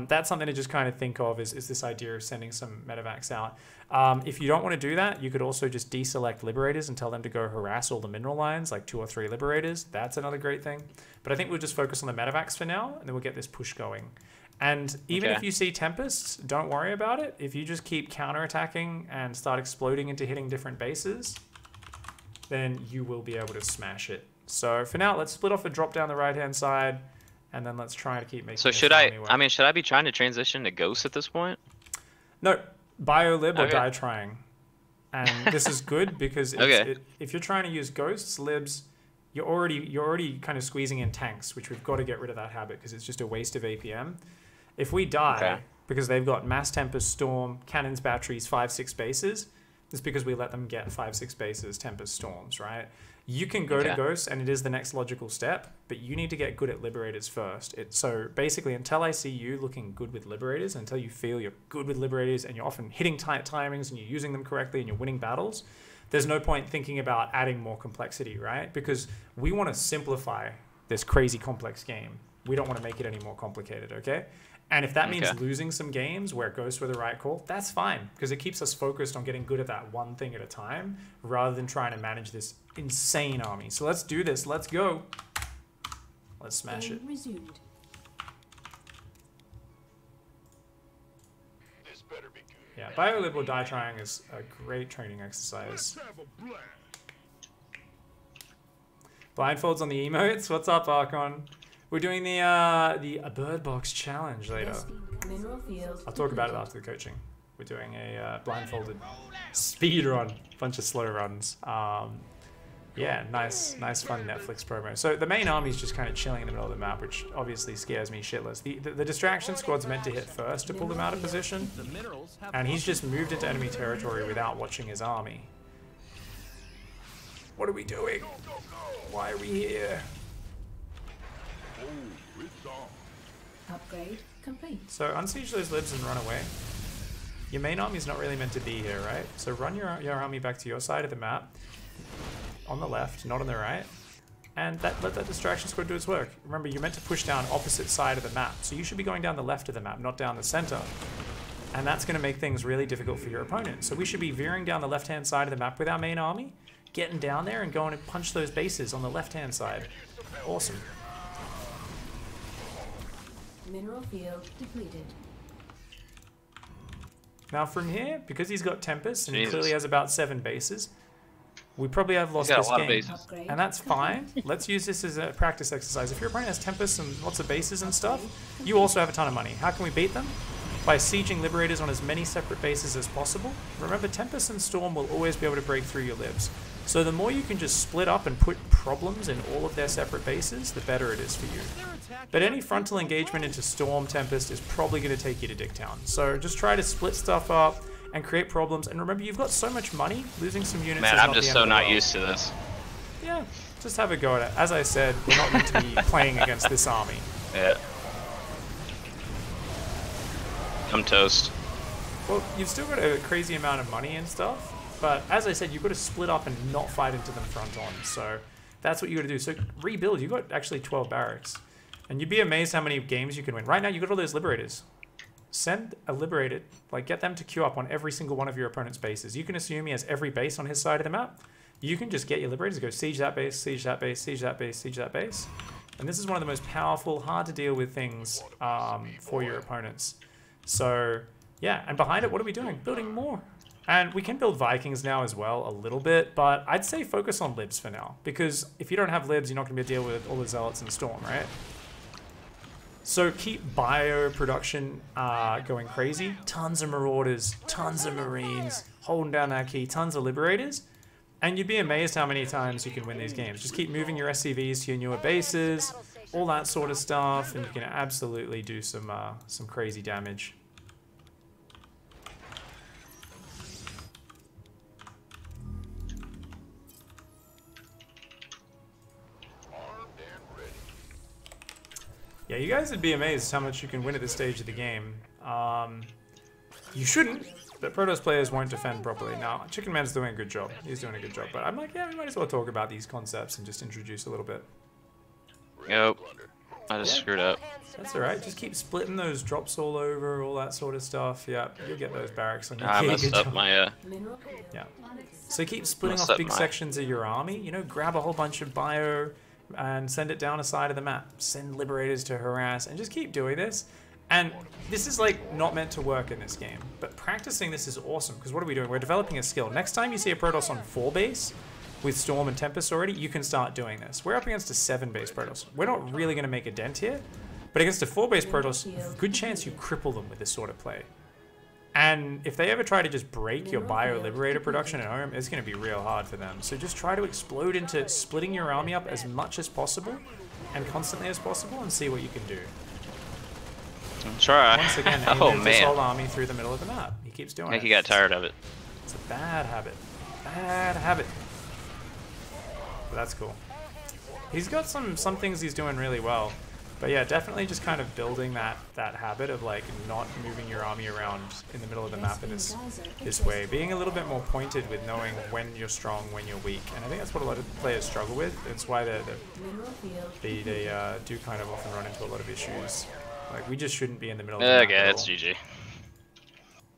that's something to just kind of think of is this idea of sending some medevacs out. If you don't want to do that, you could also just deselect Liberators and tell them to go harass all the mineral lines, like 2 or 3 Liberators. That's another great thing. But I think we'll just focus on the medevacs for now, and then we'll get this push going. And even if you see Tempests, don't worry about it. If you just keep counterattacking and start exploding into hitting different bases, then you will be able to smash it. So for now, let's split off a drop down the right-hand side, and then let's try to keep making. So should I mean, should I be trying to transition to Ghost at this point? No, Biolib or die trying. And this is good because if you're trying to use Ghosts, Libs, you're already kind of squeezing in tanks, which we've got to get rid of that habit because it's just a waste of APM. If we die because they've got Mass Tempest, Storm, Cannons, Batteries, 5-6 bases, it's because we let them get 5-6 bases, Tempest, Storms, right? You can go to Ghosts, and it is the next logical step, but you need to get good at Liberators first. So basically, until I see you looking good with Liberators, until you feel you're good with Liberators, and you're often hitting tight timings, and you're using them correctly, and you're winning battles, there's no point thinking about adding more complexity, right? Because we want to simplify this crazy complex game. We don't want to make it any more complicated, okay? And if that means losing some games where Ghosts were the right call, that's fine, because it keeps us focused on getting good at that one thing at a time, rather than trying to manage this insane army. So let's do this. Let's go. Let's smash it. Resumed. This better be good. Yeah, Biolib or die trying is a great training exercise. Blindfolds on the emotes. What's up, Archon? We're doing the Bird Box challenge later. I'll talk about it after the coaching. We're doing a blindfolded speed run, bunch of slow runs. Yeah, nice fun Netflix promo. So the main army's just kind of chilling in the middle of the map, which obviously scares me shitless. The distraction squad's meant to hit first to pull them out of position, and he's just moved into enemy territory without watching his army. What are we doing? Why are we here? Upgrade complete. So unsiege those libs and run away. Your main army's not really meant to be here, right? So run your army back to your side of the map, on the left, not on the right, and let that distraction squad do its work. Remember, you're meant to push down opposite side of the map, so you should be going down the left of the map, not down the center. And that's going to make things really difficult for your opponent. So we should be veering down the left-hand side of the map with our main army, getting down there and going to punch those bases on the left-hand side. Awesome. Mineral field depleted. Now from here, because he's got Tempest and he clearly has about 7 bases, we probably have lost this game. And that's fine. Let's use this as a practice exercise. If your opponent has Tempest and lots of bases and stuff, you also have a ton of money. How can we beat them? By sieging Liberators on as many separate bases as possible. Remember, Tempest and Storm will always be able to break through your libs. So the more you can just split up and put problems in all of their separate bases, the better it is for you. But any frontal engagement into Storm, Tempest is probably going to take you to Dicktown. So just try to split stuff up and create problems. And remember, you've got so much money, losing some units is not the end of the world. Man, I'm just so not used to this. Yeah, just have a go at it. As I said, we're not meant to be playing against this army. Yeah. I'm toast. Well, you've still got a crazy amount of money and stuff, but as I said, you've got to split up and not fight into them front on. So that's what you got to do. So rebuild. You've got actually 12 barracks, and you'd be amazed how many games you can win. Right now, you've got all those Liberators. Send a Liberated, like get them to queue up on every single one of your opponent's bases. You can assume he has every base on his side of the map. You can just get your Liberators to go siege that base, siege that base, siege that base, siege that base. And this is one of the most powerful, hard to deal with things for your opponents. So yeah, and behind it, what are we doing? Building more. And we can build Vikings now as well, a little bit, but I'd say focus on Libs for now, because if you don't have Libs, you're not going to be able to deal with all the Zealots and Storm, right? So keep bio production going crazy. Tons of Marauders, tons of Marines, holding down our key, tons of Liberators. And you'd be amazed how many times you can win these games. Just keep moving your SCVs to your newer bases, all that sort of stuff, and you can absolutely do some crazy damage. Yeah, you guys would be amazed how much you can win at this stage of the game. You shouldn't, but Protoss players won't defend properly. Now, Chicken Man's doing a good job. He's doing a good job, but I'm like, yeah, we might as well talk about these concepts and just introduce a little bit. Yep. I just screwed up. That's alright, just keep splitting those drops all over, all that sort of stuff. Yeah, you'll get those barracks on your I messed up my, yeah. So keep splitting off big sections of your army. You know, grab a whole bunch of bio and send it down a side of the map. Send Liberators to harass, and just keep doing this. And this is like not meant to work in this game, but practicing this is awesome, because what are we doing? We're developing a skill. Next time you see a Protoss on 4 base with Storm and Tempest already, you can start doing this. We're up against a 7 base Protoss. We're not really going to make a dent here, but against a 4 base Protoss, good chance you cripple them with this sort of play. And if they ever try to just break your Bio Liberator production at home, it's going to be real hard for them. So just try to explode into splitting your army up as much as possible and constantly as possible, and see what you can do. Try. Once again, he moves his whole army through the middle of the map. He keeps doing it. I think he got tired of it. It's a bad habit. Bad habit. But that's cool. He's got some things he's doing really well. But yeah, definitely just kind of building that habit of like not moving your army around in the middle of the map in this way. Being a little bit more pointed with knowing when you're strong, when you're weak. And I think that's what a lot of players struggle with. It's why they do kind of often run into a lot of issues. Like, we just shouldn't be in the middle of the map. Okay, it's GG.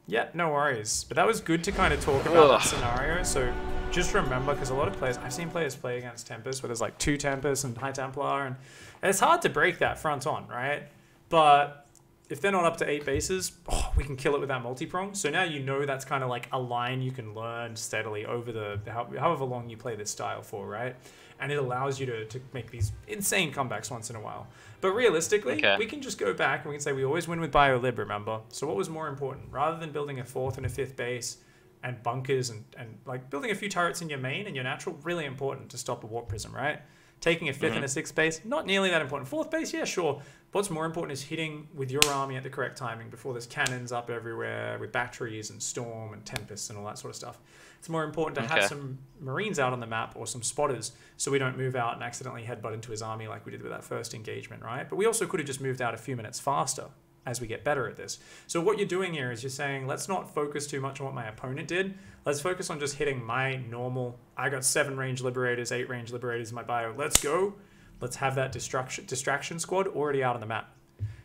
Yeah, no worries. But that was good to kind of talk about that scenario. So just remember, because a lot of players, I've seen players play against Tempest where there's like 2 Tempests and High Templar, and it's hard to break that front on, right? But if they're not up to 8 bases, we can kill it with that multi-prong. So now you know that's kind of like a line you can learn steadily over the however long you play this style for, right? And it allows you to make these insane comebacks once in a while. But realistically, we can just go back and we can say we always win with Bio-Lib, remember? So what was more important? Rather than building a 4th and a 5th base and bunkers and like building a few turrets in your main and your natural, really important to stop a Warp Prism, right? Taking a 5th and a 6th base, not nearly that important. 4th base, yeah, sure. What's more important is hitting with your army at the correct timing before there's cannons up everywhere with batteries and Storm and Tempests and all that sort of stuff. It's more important to have some Marines out on the map or some spotters so we don't move out and accidentally headbutt into his army like we did with that first engagement, right? But we also could have just moved out a few minutes faster as we get better at this. So what you're doing here is you're saying, let's not focus too much on what my opponent did. Let's focus on just hitting my normal, I got 7 range Liberators, 8 range Liberators in my bio. Let's go. Let's have that distraction squad already out on the map.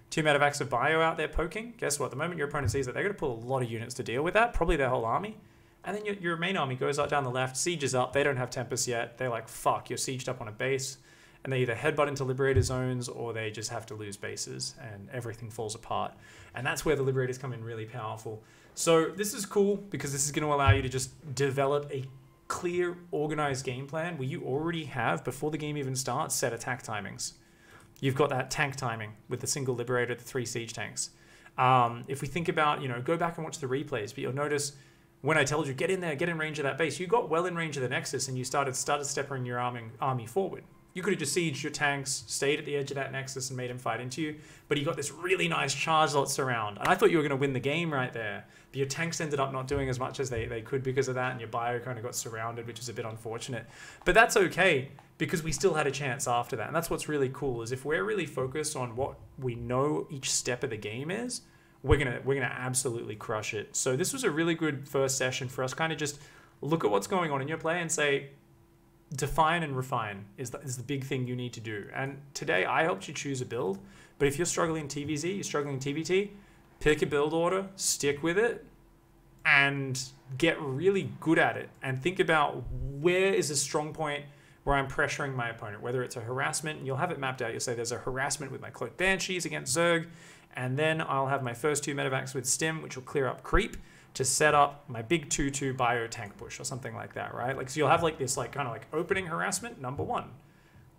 2 medevacs of bio out there poking. Guess what? The moment your opponent sees that, they're going to pull a lot of units to deal with that, probably their whole army. And then your main army goes out down the left, sieges up. They don't have Tempest yet. They're like, fuck, you're sieged up on a base. And they either headbutt into Liberator zones or they just have to lose bases and everything falls apart. And that's where the Liberators come in really powerful. So this is cool because this is going to allow you to just develop a clear, organized game plan where you already have, before the game even starts, set attack timings. You've got that tank timing with the single Liberator, the 3 siege tanks. If we think about, go back and watch the replays, but you'll notice when I told you, get in there, get in range of that base, you got well in range of the Nexus and you started stepping your army forward. You could have just sieged your tanks, stayed at the edge of that Nexus and made him fight into you, but you got this really nice charge lot surround. And I thought you were going to win the game right there. But your tanks ended up not doing as much as they could because of that, and your bio kind of got surrounded, which is a bit unfortunate. But that's okay, because we still had a chance after that. And that's what's really cool, is if we're really focused on what we know each step of the game is, we're gonna absolutely crush it. So this was a really good first session for us, kind of just look at what's going on in your play and say, define and refine is the big thing you need to do. And today I helped you choose a build, but if you're struggling TVZ, you're struggling TVT, pick a build order, stick with it, and get really good at it. And think about where is a strong point where I'm pressuring my opponent, whether it's a harassment, and you'll have it mapped out. You'll say there's a harassment with my Cloak Banshees against Zerg, and then I'll have my first 2 medevacs with Stim, which will clear up creep to set up my big 2-2 bio tank push or something like that, right? Like, so you'll have like this like kind of like opening harassment, number 1.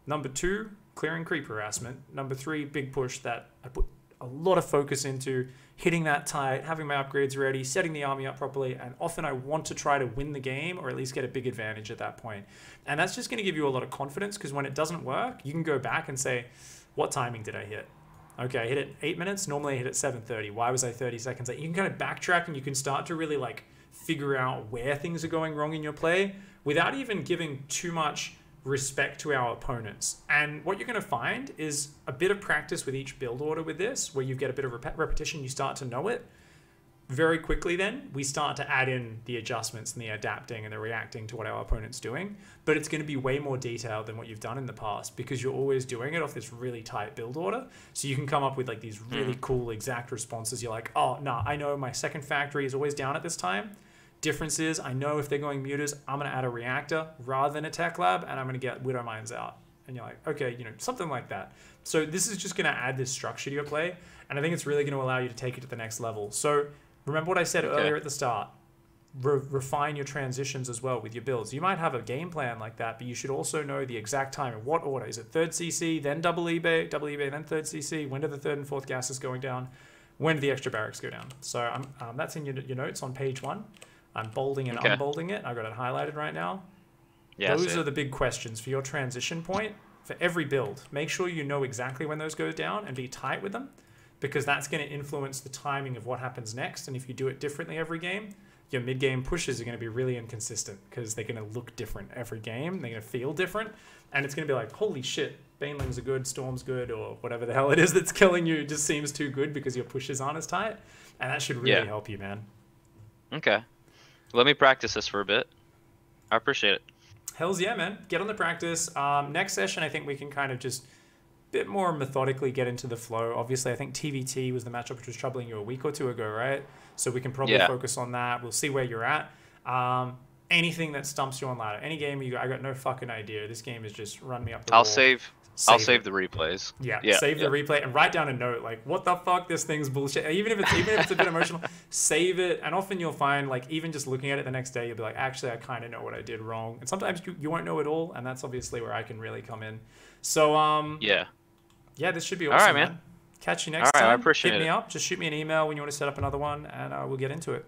Number 2, clearing creep harassment. Number 3, big push that I put a lot of focus into hitting that tight, having my upgrades ready, setting the army up properly, and often I want to try to win the game or at least get a big advantage at that point. And that's just going to give you a lot of confidence, because when it doesn't work, you can go back and say, what timing did I hit? Okay, I hit it 8 minutes. Normally I hit it 7:30. Why was I 30 seconds late? You can kind of backtrack and you can start to really like figure out where things are going wrong in your play without even giving too much respect to our opponents. And what you're going to find is a bit of practice with each build order with this, where you get a bit of repetition, you start to know it. Very quickly then, we start to add in the adjustments and the adapting and the reacting to what our opponent's doing. But it's going to be way more detailed than what you've done in the past, because you're always doing it off this really tight build order. So you can come up with like these really cool exact responses. You're like, oh, no, I know my second factory is always down at this time. Difference is, I know if they're going mutas, I'm going to add a reactor rather than a tech lab, and I'm going to get Widow Mines out. And you're like, okay, you know, something like that. So this is just going to add this structure to your play, and I think it's really going to allow you to take it to the next level. So remember what I said earlier at the start. Refine your transitions as well with your builds. You might have a game plan like that, but you should also know the exact time in what order. Is it third CC, then double eBay, then third CC? When do the third and fourth gases going down? When do the extra barracks go down? So that's in your notes on page 1. I'm bolding and unbolding it. I've got it highlighted right now. Yeah, those are the big questions for your transition point for every build. Make sure you know exactly when those go down and be tight with them, because that's going to influence the timing of what happens next. And if you do it differently every game, your mid-game pushes are going to be really inconsistent, because they're going to look different every game. They're going to feel different. And it's going to be like, holy shit, Banelings are good, Storm's good, or whatever the hell it is that's killing you. It just seems too good because your pushes aren't as tight. And that should really help you, man. Okay. Let me practice this for a bit. I appreciate it. Hells yeah, man. Get on the practice. Next session, I think we can kind of just a bit more methodically get into the flow. Obviously, I think TvT was the matchup which was troubling you a week or two ago, right? So we can probably focus on that. We'll see where you're at. Anything that stumps you on ladder. Any game I got no fucking idea. This game is just run me up the wall. I'll save the replays. Yeah, save the replay and write down a note like, what the fuck, this thing's bullshit. Even if it's a bit emotional, save it. And often you'll find, like, even just looking at it the next day, you'll be like, actually, I kind of know what I did wrong. And sometimes you won't know it all, and that's obviously where I can really come in. So yeah, this should be awesome. All right, man. Catch you next time. I appreciate it. Hit me up. Just shoot me an email when you want to set up another one, and we'll get into it.